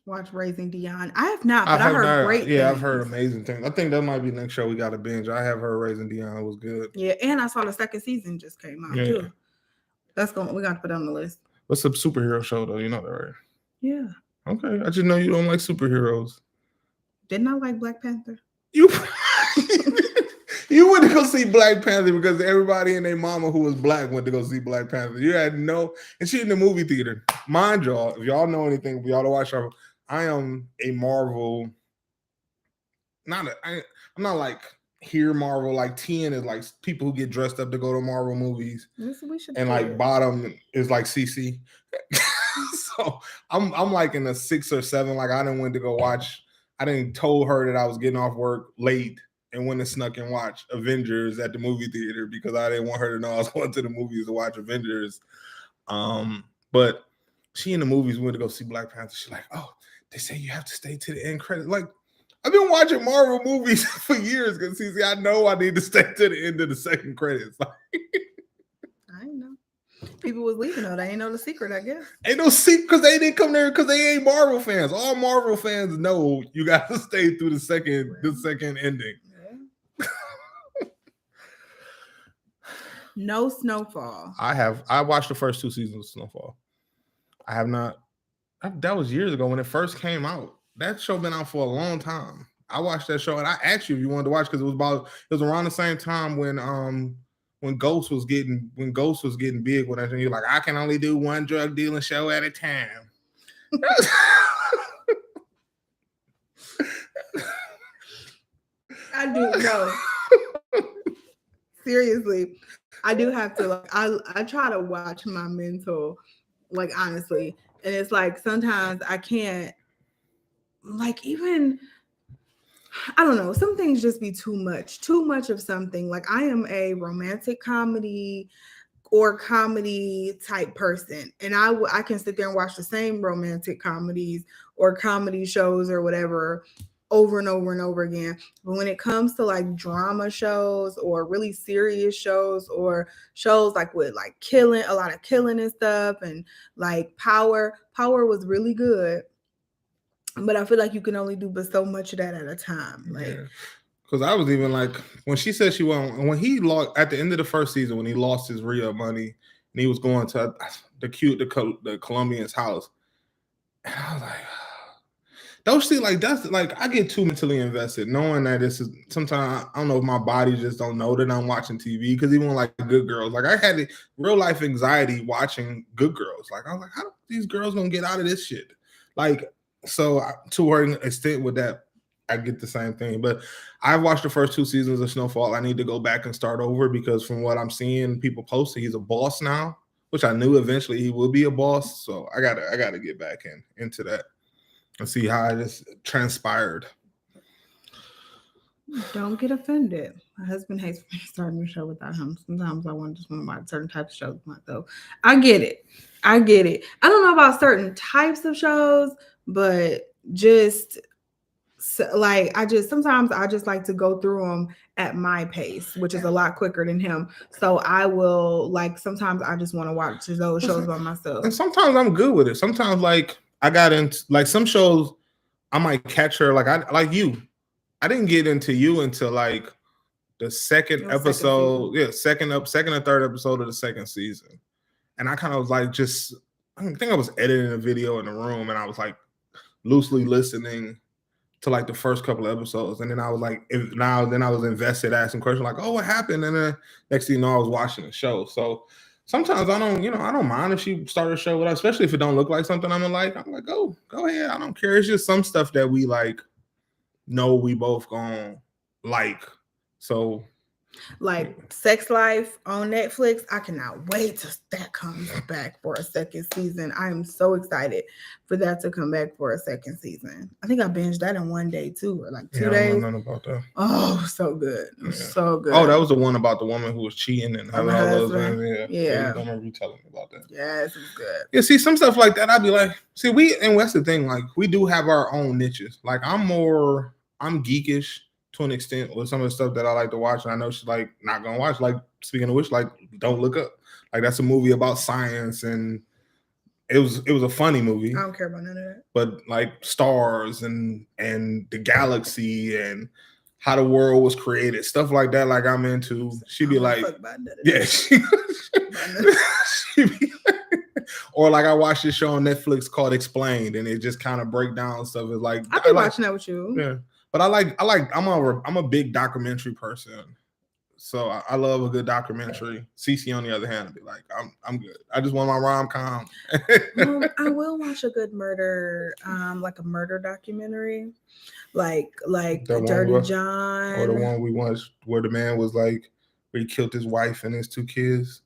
Watch Raising Dion. I have not, but I heard great things. I've heard amazing things. I think that might be the next show we got to binge. I have heard Raising Dion. It was good. Yeah, and I saw the second season just came out too. We got to put it on the list. What's a superhero show though? You know that, right? Yeah. Okay. I just know you don't like superheroes. Didn't I like Black Panther? You went to go see Black Panther because everybody and their mama who was black went to go see Black Panther. You had and she in the movie theater. Mind y'all, if y'all know anything, if y'all to watch our, I am a Marvel. I'm not like hear Marvel. Like 10 is like people who get dressed up to go to Marvel movies, we should and like bottom is like CC. So I'm like in a 6 or 7. Like I didn't went to go watch. I didn't told her that I was getting off work late and went and snuck and watched Avengers at the movie theater because I didn't want her to know I was going to the movies to watch Avengers. But she in the movies went to go see Black Panther. She's like, oh, they say you have to stay to the end credit. Like, I've been watching Marvel movies for years because see, I know I need to stay to the end of the second credits. Like, I know. People was leaving though. They ain't know the secret, I guess. Ain't no secret because they didn't come there because they ain't Marvel fans. All Marvel fans know you got to stay through the second ending. Yeah. No Snowfall. I watched the first 2 seasons of Snowfall. I have not. That was years ago when it first came out. That show been out for a long time. I watched that show and I asked you if you wanted to watch because it was around the same time when Ghost was getting big. When you're like, I can only do one drug dealing show at a time. I do know. Seriously, I do have to. Like, I try to watch my mental, like honestly, and it's like sometimes I can't. Like even, I don't know. Some things just be too much of something. Like I am a romantic comedy or comedy type person, and I can sit there and watch the same romantic comedies or comedy shows or whatever over and over and over again. But when it comes to like drama shows or really serious shows or shows like with like a lot of killing and stuff, and like Power was really good. But I feel like you can only do but so much of that at a time. Like, because I was even like, when she said she won, when he lost at the end of the first season, when he lost his re-up money and he was going to the Colombian's house, and I was like, don't see like that's like I get too mentally invested knowing that this is sometimes I don't know if my body just don't know that I'm watching TV because even like Good Girls, like I had real life anxiety watching Good Girls. Like I was like, how are these girls gonna get out of this shit? Like. So to an extent with that, I get the same thing. But I watched the first 2 seasons of Snowfall. I need to go back and start over because from what I'm seeing, people posting, he's a boss now, which I knew eventually he will be a boss. So I gotta get back into that and see how it just transpired. Don't get offended. My husband hates me starting a show without him. Sometimes I want to watch certain types of shows myself. I get it. I don't know about certain types of shows, but just like sometimes I just like to go through them at my pace, which is a lot quicker than him. So I will like sometimes I just want to watch those shows by myself. And sometimes I'm good with it. Sometimes like I got into like some shows I might catch her like you. I didn't get into you until like the second episode. Second or third episode of the second season. And I kind of was like I think I was editing a video in the room and I was like loosely listening to like the first couple of episodes. And then I was like, then I was invested, asking questions like, oh, what happened? And then next thing you know, I was watching the show. So sometimes I don't mind if she started a show with us, especially if it don't look like something I'm like, go ahead. I don't care. It's just some stuff that we like know we both gonna like. So like Sex Life on Netflix, I cannot wait till that comes back for a second season. I am so excited for that to come back for a second season. I think I binged that in one day too, or like 2 days. I don't know nothing about that. Oh, so good. So good. Oh, that was the one about the woman who was cheating and having all those things. Yeah. I remember you telling me about that. Yes, it was good. Yeah, see, some stuff like that, I'd be like, and that's the thing, like we do have our own niches. Like I'm geekish to an extent with some of the stuff that I like to watch, and I know she's like not gonna watch. Like speaking of which, like Don't Look Up, like that's a movie about science, and it was a funny movie. I don't care about none of that. But like stars and the galaxy and how the world was created, stuff like that. Like I'm into. She'd be like, yeah, or like I watched this show on Netflix called Explained, and it just kind of break down stuff. It's like I've been watching that with you. Yeah. But I'm a big documentary person. So I love a good documentary. Cece, on the other hand, would be like, I'm good. I just want my rom-com. I will watch a good murder, like a murder documentary, like Dirty John, or the one we watched where the man was like, where he killed his wife and his 2 kids,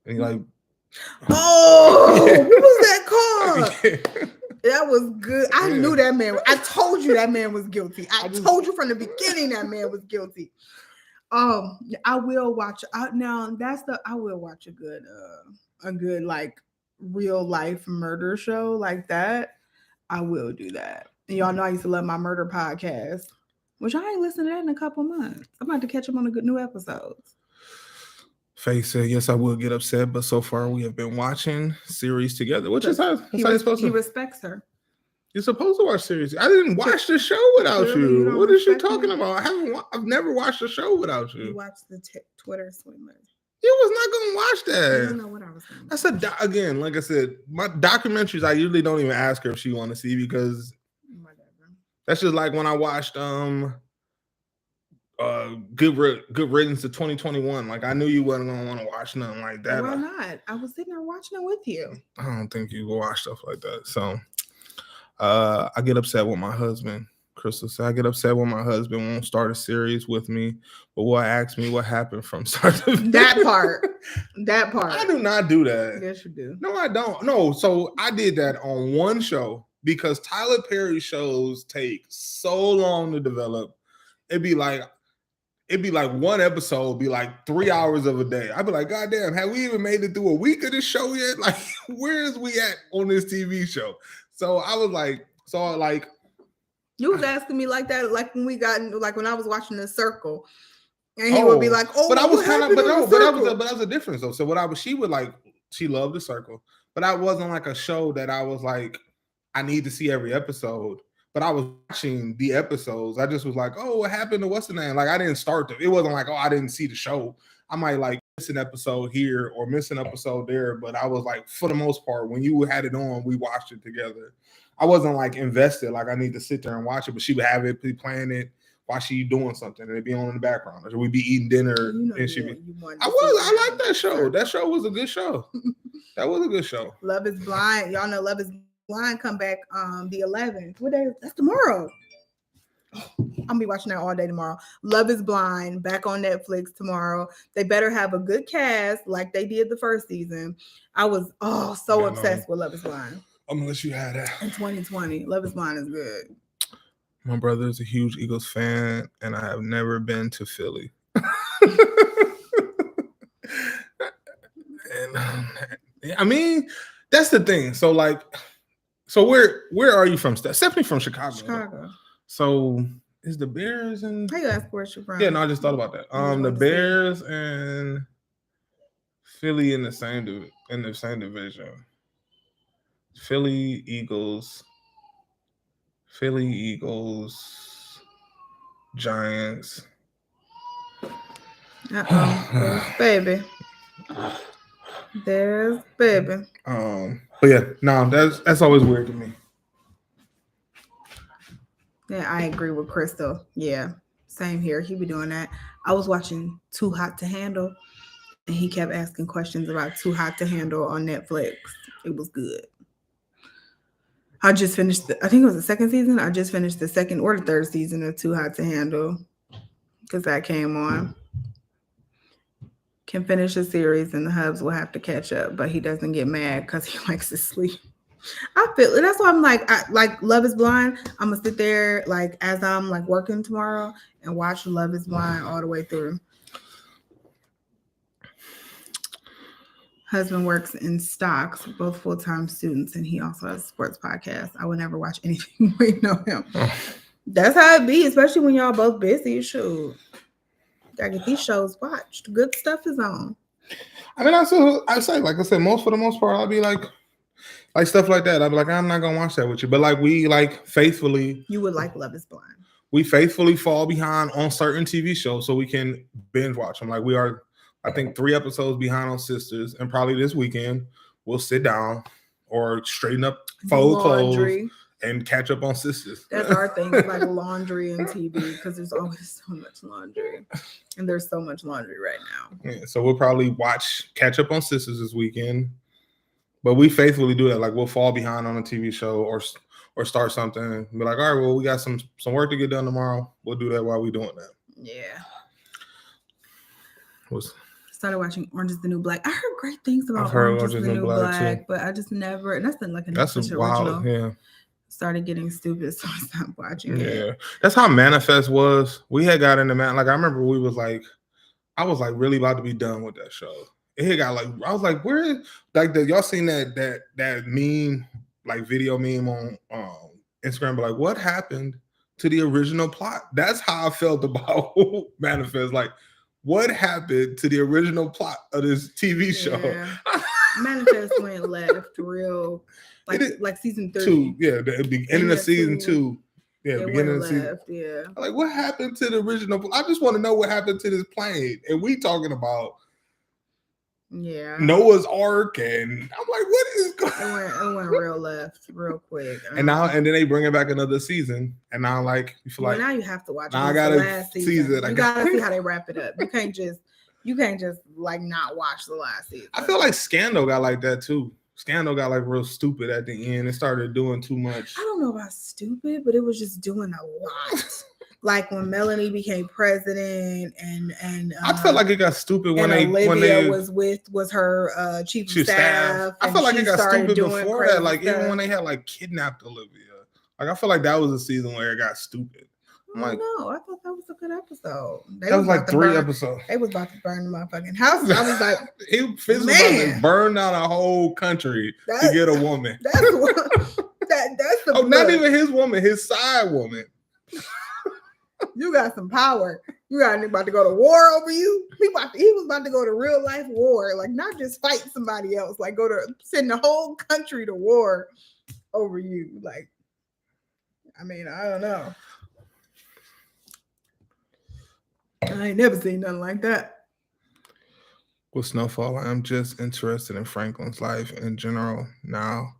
and he like, what was that called? That was good. I knew that man. I told you that man was guilty. I told you from the beginning that man was guilty. I will watch. I will watch a good like real life murder show like that. I will do that. And y'all know I used to love my murder podcast, which I ain't listened to that in a couple months. I'm about to catch up on the good new episodes. Faye said, yes, I will get upset, but so far we have been watching series together, which is how you're supposed to. He respects her. You're supposed to watch series. I didn't watch the show without you. What is she talking about? I've never watched a show without you. You watched the Twitter swindler. You was not going to watch that. I don't know what I was going to That's again, like I said, my documentaries, I usually don't even ask her if she want to see because that's just like when I watched Good Riddance to 2021. Like I knew you wasn't gonna want to watch nothing like that. Why not? I was sitting there watching it with you. I don't think you will watch stuff like that. So I get upset with my husband. Crystal said I get upset when my husband won't start a series with me, but will ask me what happened from start to finish. That part. I do not do that. Yes, you do. No, I don't. No, so I did that on one show because Tyler Perry shows take so long to develop. It'd be like one episode be like 3 hours of a day. I'd be like, God damn, have we even made it through a week of this show yet? Like, where is we at on this TV show? So I was like, you was asking me like that, like when when I was watching The Circle, and he would be like, "Oh, but I was kind of, but that was a difference though. So she loved The Circle, but I wasn't like a show that I was like, I need to see every episode. But I was watching the episodes. I just was like, oh, what happened to what's the name? Like I didn't start it wasn't like, oh, I didn't see the show. I might like miss an episode here or miss an episode there, but I was like, for the most part, when you had it on, we watched it together. I wasn't like invested, like I need to sit there and watch it, but she would have it, be playing it while she doing something, and it'd be on in the background. Or we'd be eating dinner, and she'd be. I like that show. That show was a good show. That was a good show. Love is Blind. Y'all know Love is Blind come back the 11th. What day? That's tomorrow. I'm gonna be watching that all day tomorrow. Love is Blind back on Netflix tomorrow. They better have a good cast like they did the first season. I was obsessed with Love is Blind. I'm gonna let you have that. In 2020, Love is Blind is good. My brother is a huge Eagles fan, and I have never been to Philly. And I mean, that's the thing. So where are you from? Stephanie from Chicago. Chicago. So is the Bears and how you ask where you're from? Yeah, no, I just thought about that. The Bears and Philly in the same division. Philly Eagles, Giants. Baby. There's baby. But yeah, no, that's always weird to me. Yeah, I agree with Crystal. Yeah, same here. He be doing that. I was watching Too Hot to Handle, and he kept asking questions about Too Hot to Handle on Netflix. It was good. I just finished, I think it was the second season. I just finished the second or the third season of Too Hot to Handle because that came on. Can finish the series and the hubs will have to catch up, but he doesn't get mad because he likes to sleep. I feel it. That's why I'm like Love is Blind. I'm gonna sit there like as I'm like working tomorrow and watch Love is Blind all the way through. Husband works in stocks, both full-time students, and he also has a sports podcast. I would never watch anything we know him. That's how it be, especially when y'all both busy. Shoot. Gotta get these shows watched. Good stuff is on. I mean, I say, like I said, for the most part, I'll be like stuff like that. I'll be like, I'm not gonna watch that with you. But like we like faithfully. You would like Love is Blind. We faithfully fall behind on certain TV shows so we can binge watch them. Like we are, I think 3 episodes behind on Sisters, and probably this weekend we'll sit down or straighten up, fold clothes, and catch up on sisters. That's our thing. It's like laundry and TV because there's always so much laundry, and there's so much laundry right now. Yeah, so we'll probably catch up on sisters this weekend, but we faithfully do that. Like we'll fall behind on a TV show or start something and be like, all right, well, we got some work to get done tomorrow. We'll do that while we're doing that. Yeah. Started watching Orange is the New Black. I heard great things about Orange is the New Black, but I just never. And that's been like a Netflix original. Yeah. Started getting stupid, so I stopped watching it. Yeah, that's how Manifest was. We had got into like I remember I was like really about to be done with that show. It had got like I was like, where like y'all seen that meme, like video meme on Instagram, but like what happened to the original plot? That's how I felt about Manifest. Like, what happened to the original plot of this TV show? Yeah. Manifest went left real, like season 3. Yeah, the beginning of season 2. Yeah, the beginning of season. Yeah. Like, what happened to the original? I just want to know what happened to this plane. And we talking about Noah's Ark, and I'm like, what is going on? It went real left, real quick. And then they bring it back another season, and now like you feel like now you have to watch. Now I got last season. You gotta see how they wrap it up. You can't just like not watch the last season. I feel like Scandal got like that too. Scandal got like real stupid at the end. It started doing too much. I don't know about stupid, but it was just doing a lot. Like when Melanie became president, and I felt like it got stupid when Olivia was her chief of staff. I felt like it got stupid before that. Like even when they had like kidnapped Olivia, like I feel like that was a season where it got stupid. I'm like, no, I thought that was a good episode. That was like 3 episodes. They was about to burn the motherfucking house. I was like, he was about to burn down a whole country to get a woman. That's the not even his woman, his side woman. You got some power. You got about to go to war over you. He was about to go to real life war, like not just fight somebody else, like send the whole country to war over you. Like, I mean, I don't know. I ain't never seen nothing like that. With Snowfall, I'm just interested in Franklin's life in general now.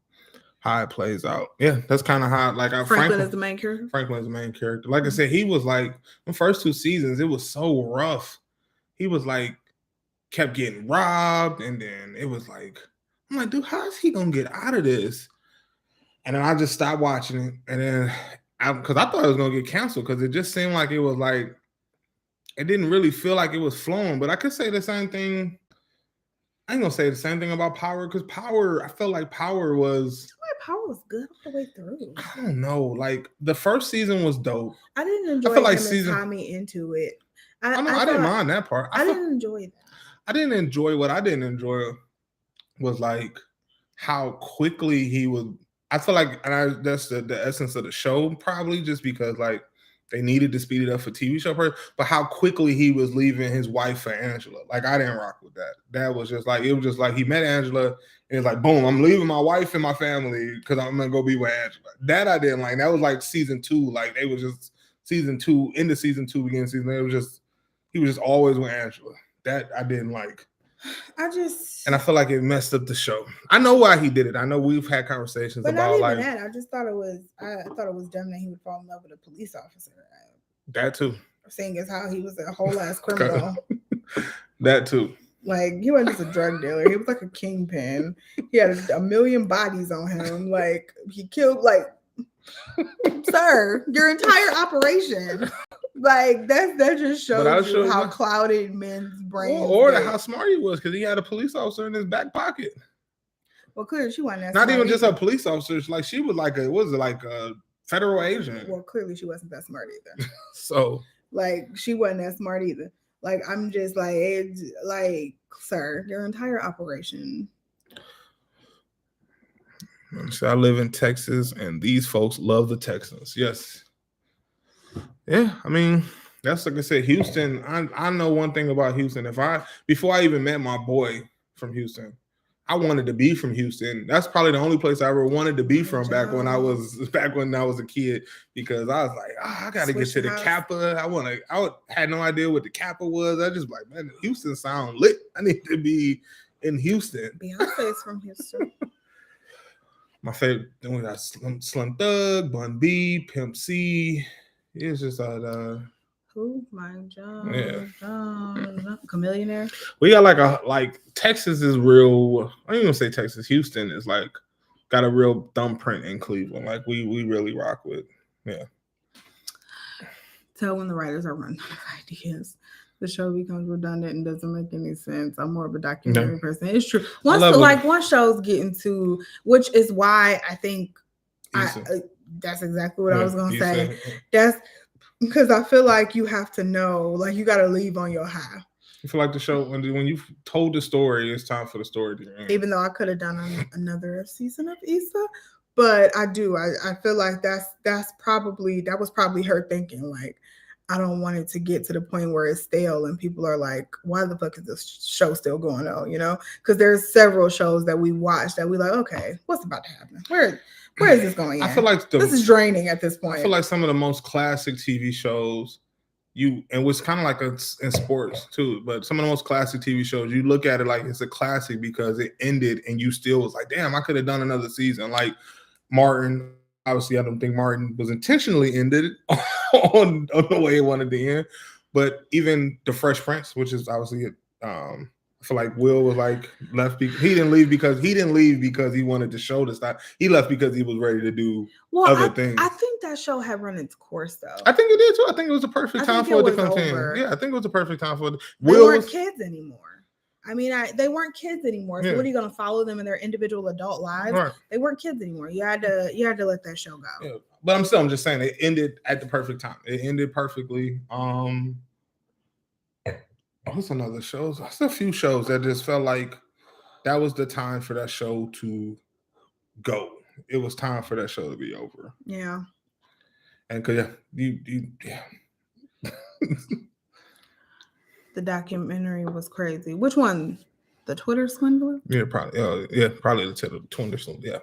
How it plays out. Yeah, that's kind of how like Franklin is the main character. Franklin is the main character. Like I said, he was like the first 2 seasons, it was so rough. He was like kept getting robbed, and then it was like, I'm like, dude, how is he gonna get out of this? And then I just stopped watching it, and then because I thought it was gonna get canceled because it just seemed like it was like it didn't really feel like it was flowing. But I could say the same thing. I ain't gonna say the same thing about Power because I felt like Power was good all the way through. I don't know. Like the first season was dope. I didn't enjoy him and Tommy into it. I didn't mind that part. I didn't enjoy that. I didn't enjoy what I didn't enjoy was like how quickly he would. I feel like that's the essence of the show, probably just because like they needed to speed it up for TV show purpose, but how quickly he was leaving his wife for Angela. Like I didn't rock with that. That was just like, it was just like he met Angela and it's like, boom, I'm leaving my wife and my family because I'm gonna go be with Angela. That I didn't like. That was like season 2. Like they was just season 2, into season 2, beginning of season. It was just he was just always with Angela. That I didn't like. And I feel like it messed up the show. I know why he did it. I know we've had conversations but about not even that. I just thought it was dumb that he would fall in love with a police officer. That too. Seeing as how he was a whole ass criminal. That too. Like he wasn't just a drug dealer. He was like a kingpin. He had a million bodies on him. Like he killed sir, your entire operation. Like that just shows you how clouded men's brains or how smart he was because he had a police officer in his back pocket. Well, clearly she wasn't that not smart even just a police officer. Like she was like a federal agent. Well, clearly she wasn't that smart either. So like she wasn't that smart either. Like I'm just like sir, your entire operation. So I live in Texas, and these folks love the Texans. Yes. Yeah, I mean, that's like I said, Houston. I know one thing about Houston. Before I even met my boy from Houston, I wanted to be from Houston. That's probably the only place I ever wanted to be from back when I was a kid, because I was like, I gotta get to the Kappa. I had no idea what the Kappa was. I just like, man, Houston sound lit. I need to be in Houston. Beyonce is from Houston. My favorite, then we got Slim Thug, Bun B, Pimp C. It's just Who? Mike yeah. John, Chameleonaire. We got like Texas is real. I don't even say Texas. Houston is like got a real thumbprint in Cleveland. Like we really rock with. Yeah. Tell when the writers are running out of ideas. The show becomes redundant and doesn't make any sense. I'm more of a documentary person. It's true. Once shows get into, which is why I think that's exactly what I was gonna say. That's because I feel like you have to know, like you got to leave on your high. You feel like the show when you've told the story, it's time for the story to end. Even though I could have done another season of Issa, but I do. I feel like that was probably her thinking like, I don't want it to get to the point where it's stale and people are like, why the fuck is this show still going on? You know, because there's several shows that we watch that we like, okay, what's about to happen? Where is this going? I feel like this is draining at this point. I feel like some of the most classic TV shows, and it's kind of like in sports too, but some of the most classic TV shows, you look at it like it's a classic because it ended and you still was like, damn, I could have done another season. Like Martin, obviously, I don't think Martin was intentionally ended on the way he wanted to end, but even The Fresh Prince, which is obviously I feel like Will was like left. He didn't leave because he wanted to show the style. He left because he was ready to do other things. I think that show had run its course though. I think it did too. I think it was a perfect time for it to continue. Yeah, I think it was a perfect time for it. They weren't kids anymore. I mean, they weren't kids anymore. So what are you going to follow them in their individual adult lives? Right. They weren't kids anymore. You had to let that show go. Yeah. But I'm just saying it ended at the perfect time. It ended perfectly. What's another show? There's a few shows that just felt like that was the time for that show to go. It was time for that show to be over. Yeah. And because the documentary was crazy. Which one? The Twitter swindler? Yeah, probably. Probably the Twitter swindler. Yeah.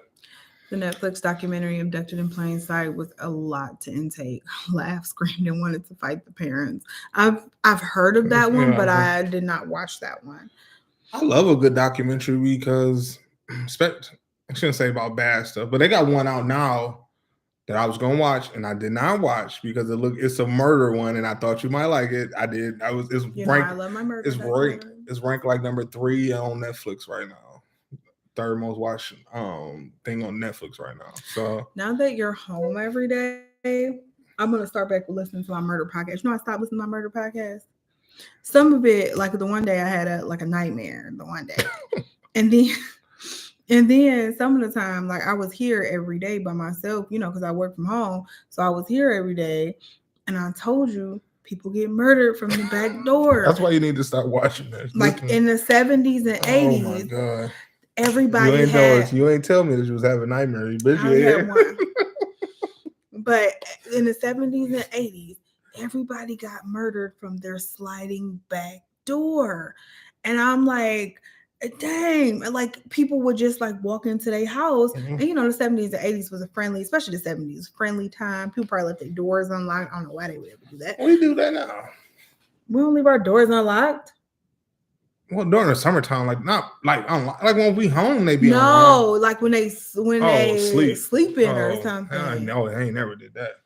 The Netflix documentary Abducted in Plain Sight was a lot to intake. Laughed, screamed, and wanted to fight the parents. I've heard of that one, but I did not watch that one. I love a good documentary because I shouldn't say about bad stuff, but they got one out now that I was gonna watch and I did not watch because it's a murder one and I thought you might like it. I did. I love my murder. It's ranked like number 3 on Netflix right now. Third most watched thing on Netflix right now. So now that you're home every day, I'm gonna start back listening to my murder podcast. You know, I stopped listening to my murder podcast. Some of it, like the one day I had a nightmare. The one day, and then some of the time, like I was here every day by myself. You know, because I work from home, so I was here every day. And I told you, people get murdered from the back door. That's why you need to start watching that. Like in the 70s and 80s. Oh my god. Everybody you ain't tell me that you was having nightmares. But you had one. But in the 70s and 80s, everybody got murdered from their sliding back door. And I'm like, dang, like people would just like walk into their house. Mm-hmm. And you know, the 70s and 80s was a friendly, especially the 70s, friendly time. People probably left their doors unlocked. I don't know why they would ever do that. We do that now. We don't leave our doors unlocked. Well, during the summertime, like not like unlocked. Like when we home, they be unlocked. Like when they sleeping or something. I ain't never did that.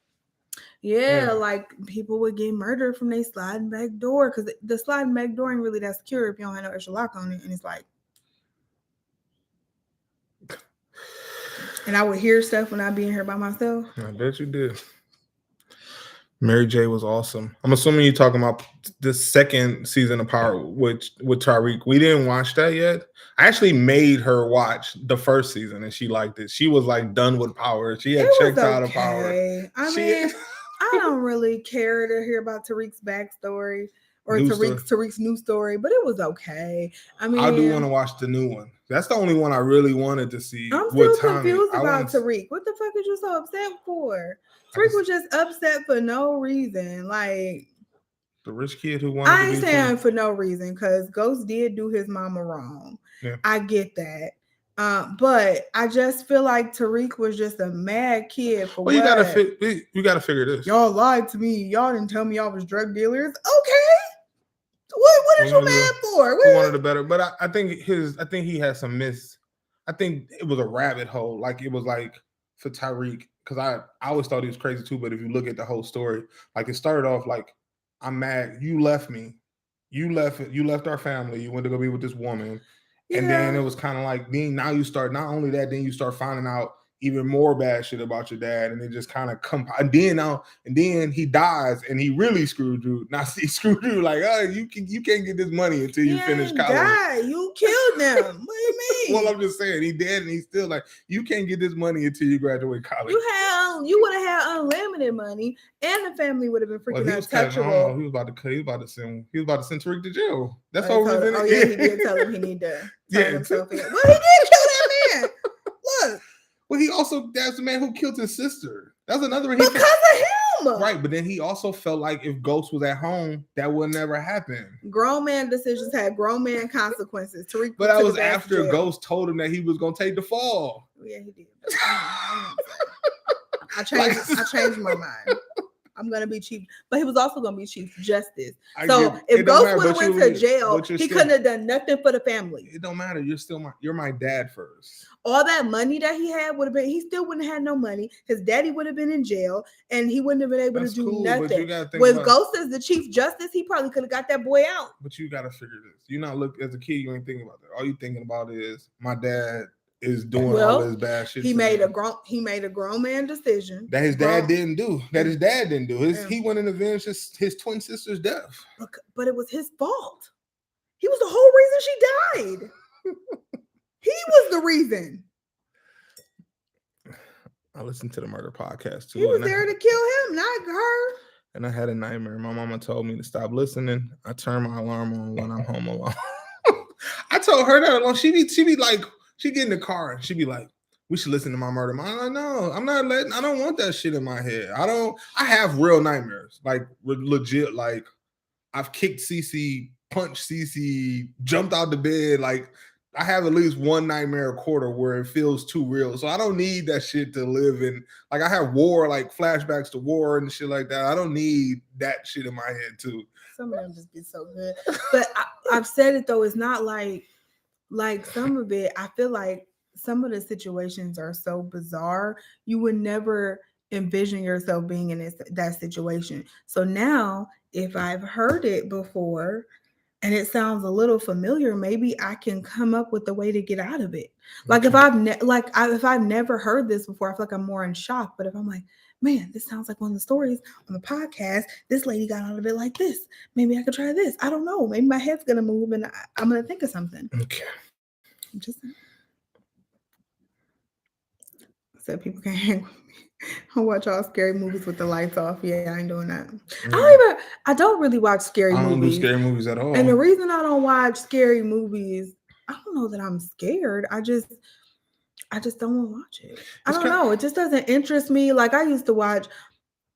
Yeah, like people would get murdered from their sliding back door because the sliding back door ain't really that secure if you don't have no extra lock on it. And it's like, and I would hear stuff when I be in here by myself. I bet you did. Mary J was awesome. I'm assuming you're talking about the second season of Power with Tariq. We didn't watch that yet. I actually made her watch the first season and she liked it. She was like done with Power. She had checked out of Power. I mean, I don't really care to hear about Tariq's backstory or Tariq's new story, but it was okay. I mean, I do want to watch the new one. That's the only one I really wanted to see. I'm still confused about Tariq. What the fuck is you so upset for? Tariq was just upset for no reason. Like the rich kid who wanted I ain't saying for no reason because Ghost did do his mama wrong. Yeah. I get that. But I just feel like Tariq was just a mad kid for what? You gotta figure this. Y'all lied to me. Y'all didn't tell me y'all was drug dealers. Okay. What is you mad for? He wanted a better, but I think he has some I think it was a rabbit hole. Like it was like for Tyreek, because I always thought he was crazy too. But if you look at the whole story, like it started off like, I'm mad you left me, you left our family, you went to go be with this woman, and then it was kind of like then now you start not only that, then you start finding out even more bad shit about your dad, and it just kind of and then he dies, and he really screwed you. Now he screwed you like, oh, you can't get this money until you finish college. God, you killed them. What do you mean? Well, I'm just saying he dead, and he's still like, you can't get this money until you graduate college. You would have had unlimited money, and the family would have been freaking untouchable. He was about to send Tariq to jail. That's all. Oh yeah, he did tell him he need to turn himself in. Well, he did kill that man. Look. Well, that's the man who killed his sister. That's another one. Because of him. Right, but then he also felt like if Ghost was at home, that would never happen. Grown man decisions had grown man consequences. Tariq, but that was after Ghost told him that he was going to take the fall. Yeah, he did. I changed my mind. I'm gonna be chief, but he was also gonna be chief justice. So if Ghost would have went to jail, he couldn't have done nothing for the family. It don't matter. You're my dad first. All that money that he had would have been. He still wouldn't have had no money. His daddy would have been in jail, and he wouldn't have been able to do nothing. With Ghost as the chief justice, he probably could have got that boy out. But you got to figure this. You not look as a kid. You ain't thinking about that. All you thinking about is my dad is doing all this bad shit. He made a grown man decision that his dad didn't do. He went and avenged his twin sister's death. But it was his fault. He was the whole reason she died. He was the reason. I listened to the murder podcast too. He was there to kill him, not her. And I had a nightmare. My mama told me to stop listening. I turn my alarm on when I'm home alone. I told her that she be like. She get in the car and she be like, we should listen to my murder. I'm like, no, I don't want that shit in my head. I have real nightmares. Like legit, like I've kicked CC, punched CC, jumped out the bed. Like I have at least one nightmare a quarter where it feels too real. So I don't need that shit to live in. Like I have war, like flashbacks to war and shit like that. I don't need that shit in my head too. Some of them just be so good. But I've said it though, it's not like some of it, I feel like some of the situations are so bizarre, you would never envision yourself being in that situation. So now, if I've heard it before and it sounds a little familiar, maybe I can come up with a way to get out of it. Like if I've never heard this before, I feel like I'm more in shock. But if I'm like, man, this sounds like one of the stories on the podcast. This lady got out of it like this. Maybe I could try this. I don't know. Maybe my head's gonna move and I'm gonna think of something. Okay. Just so people can hang with me. I watch all scary movies with the lights off. Yeah, I ain't doing that. Mm. I don't really watch scary movies. I don't do scary movies at all. And the reason I don't watch scary movies, I don't know that I'm scared. I just don't want to watch it. I don't know. It just doesn't interest me. Like I used to watch,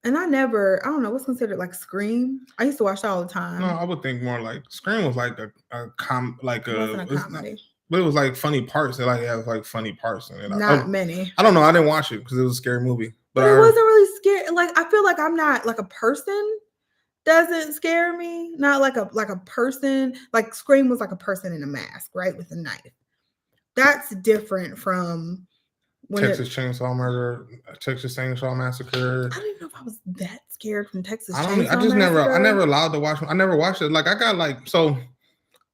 and I don't know what's considered like Scream. I used to watch that all the time. No, I would think more like Scream was like it wasn't a comedy. But it was like funny parts. It has like funny parts in it. Not many. I don't know. I didn't watch it because it was a scary movie. But it wasn't really scary. Like I feel like I'm not like a person doesn't scare me. Not like a person. Like Scream was like a person in a mask, right, with a knife. That's different from Texas Chainsaw Murder, Texas Chainsaw Massacre. I don't even know if I was that scared from Texas Chainsaw Massacre. I never allowed to watch. I never watched it. Like I got like so.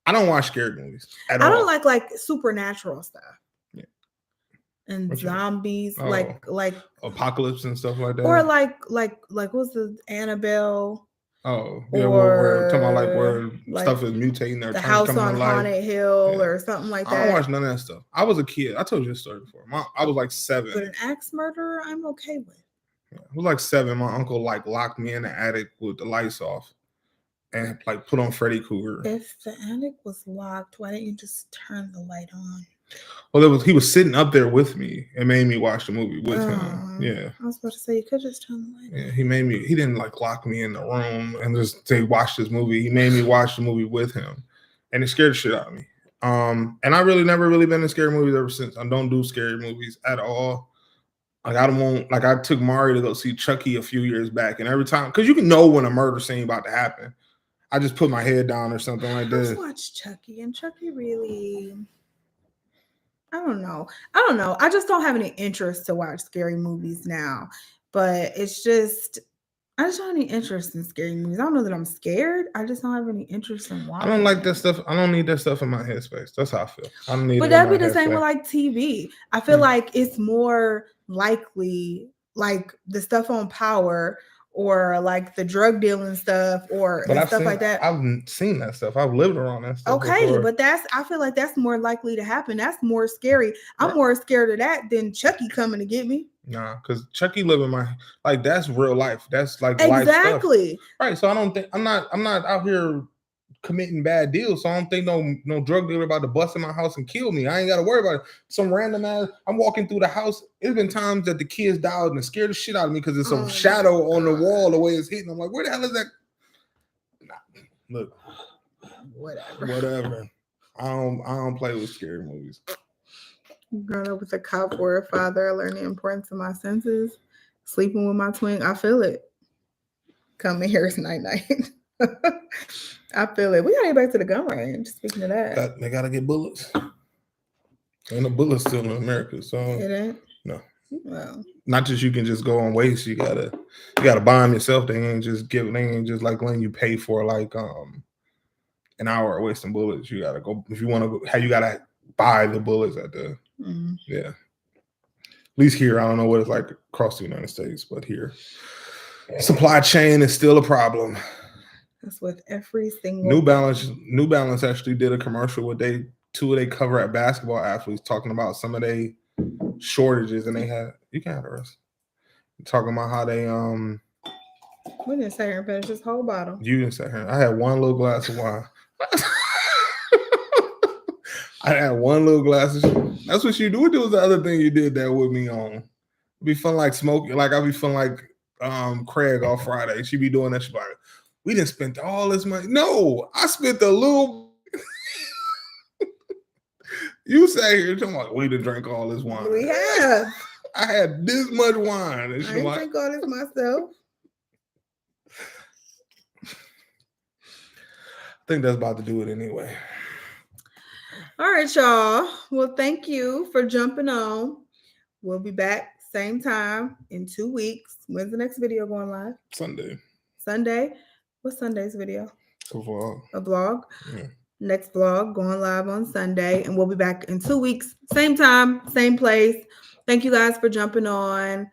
I don't watch scary movies at all. I don't like supernatural stuff. Yeah. And zombies, like apocalypse and stuff like that. Or like what's the Annabelle? Oh, yeah, we're talking about where stuff is mutating or the house on Haunted Hill or something like that. I don't watch none of that stuff. I was a kid. I told you this story before. I was like 7. But an axe murderer, I'm okay with. Yeah, I was like 7. My uncle like locked me in the attic with the lights off. And like put on Freddy Krueger. If the attic was locked, why didn't you just turn the light on? Well, he was sitting up there with me and made me watch the movie with him. Yeah. I was about to say you could just turn the light on. Yeah, he didn't like lock me in the room and just say watch this movie. He made me watch the movie with him. And it scared the shit out of me. And I really never really been in scary movies ever since. I don't do scary movies at all. Like I took Mari to go see Chucky a few years back, and every time, because you can know when a murder scene about to happen. I just put my head down or something like this. I watched Chucky, and Chucky really, I don't know. I just don't have any interest to watch scary movies now. But it's just I just don't have any interest in scary movies. I don't know that I'm scared. I just don't have any interest in I don't watching like it. that stuff. I don't need that stuff in my headspace. That's how I feel. I don't need But it in that'd my be the same with headspace. like TV. I feel like it's more likely like the stuff on Power or like the drug dealing stuff or But and stuff like that. I've seen that stuff. I've lived around that stuff Okay, before. but I feel like that's more likely to happen. That's more scary. I'm Right. more scared of that than Chucky coming to get me. Nah, because Chucky living my like that's real life. That's like life stuff. Exactly. Right. So I don't think I'm not out here committing bad deals. So I don't think no drug dealer about to bust in my house and kill me. I ain't gotta worry about it. Some random ass. I'm walking through the house. It's been times that the kids died and scared the shit out of me because it's a shadow on the wall the way it's hitting. I'm like, where the hell is that? Nah, look, whatever. I don't play with scary movies. Growing up with a cop or a father, I learned the importance of my senses. Sleeping with my twin, I feel it. Coming here is night. I feel it. We gotta get back to the gun range. Speaking of that, They gotta get bullets. Ain't no bullets still in America, so it ain't. No. Well, not just you can just go on waste. You gotta buy them yourself. They ain't just like letting you pay for like an hour of wasting bullets. You gotta go if you want to go. How you gotta buy the bullets at the yeah. At least here, I don't know what it's like across the United States, but here, supply chain is still a problem. That's with every single New Balance actually did a commercial with two of they cover at basketball athletes talking about some of they shortages, and they had you can have the rest. Talking about how they we didn't sit here and finish this whole bottle. You didn't sit here. I had one little glass of wine. I had one little glass of that's what you do. What was the other thing you did that with me on? It'd be fun like smoking, like I'd be fun like Craig on Friday. She be doing that. She like, we didn't spend all this money. No, I spent a little. You sat here talking about we didn't drink all this wine. We have. I had this much wine. And I didn't drink all this myself. I think that's about to do it anyway. All right, y'all. Well, thank you for jumping on. We'll be back same time in 2 weeks. When's the next video going live? Sunday. What's Sunday's video? A vlog. A vlog? Yeah. Next vlog going live on Sunday, and we'll be back in 2 weeks. Same time, same place. Thank you guys for jumping on.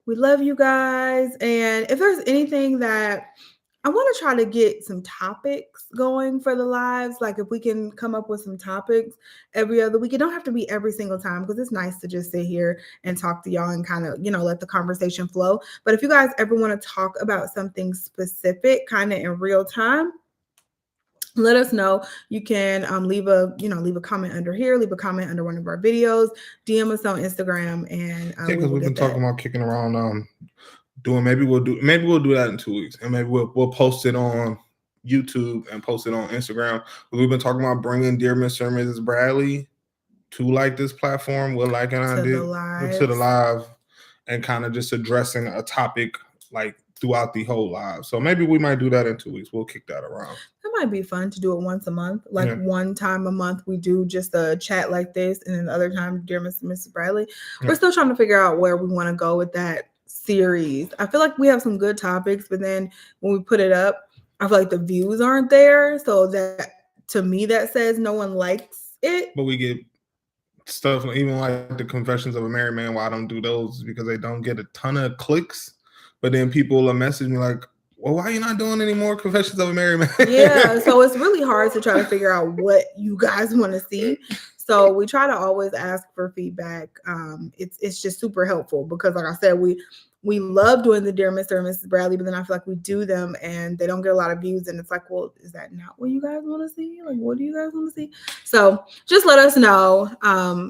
We love you guys. And if there's anything that I want to try to get some topics going for the lives, like if we can come up with some topics every other week. It don't have to be every single time because it's nice to just sit here and talk to y'all and kind of, let the conversation flow. But if you guys ever want to talk about something specific kind of in real time, let us know. You can leave a comment under here, leave a comment under one of our videos, DM us on Instagram, and because we've been talking about kicking around maybe we'll do that in 2 weeks, and maybe we'll post it on YouTube and post it on Instagram. We've been talking about bringing dear Mr. and Mrs. Bradley to like this platform with like an idea to the live and kind of just addressing a topic like throughout the whole live. So maybe we might do that in 2 weeks. We'll kick that around. That might be fun to do it once a month. Like one time a month we do just a chat like this, and then the other time, dear Mr. and Mrs. Bradley. We're still trying to figure out where we want to go with that series. I feel like we have some good topics, but then when we put it up, I feel like the views aren't there. So that to me, that says no one likes it. But we get stuff even like the Confessions of a Married Man. Why I don't do those because they don't get a ton of clicks. But then people will message me like, well, why are you not doing any more Confessions of a Married Man? Yeah, so it's really hard to try to figure out what you guys want to see. So we try to always ask for feedback. It's just super helpful because, like I said, we love doing the Dear Mr. and Mrs. Bradley, but then I feel like we do them and they don't get a lot of views. And it's like, well, is that not what you guys want to see? Like, what do you guys want to see? So just let us know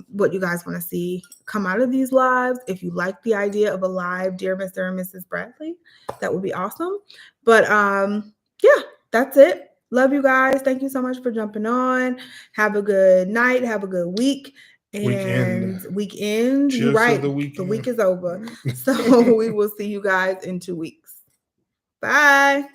what you guys want to see come out of these lives. If you like the idea of a live Dear Mr. and Mrs. Bradley, that would be awesome. But yeah, that's it. Love you guys. Thank you so much for jumping on. Have a good night. Have a good week. And weekend. You're right. The week is over. So we will see you guys in 2 weeks. Bye.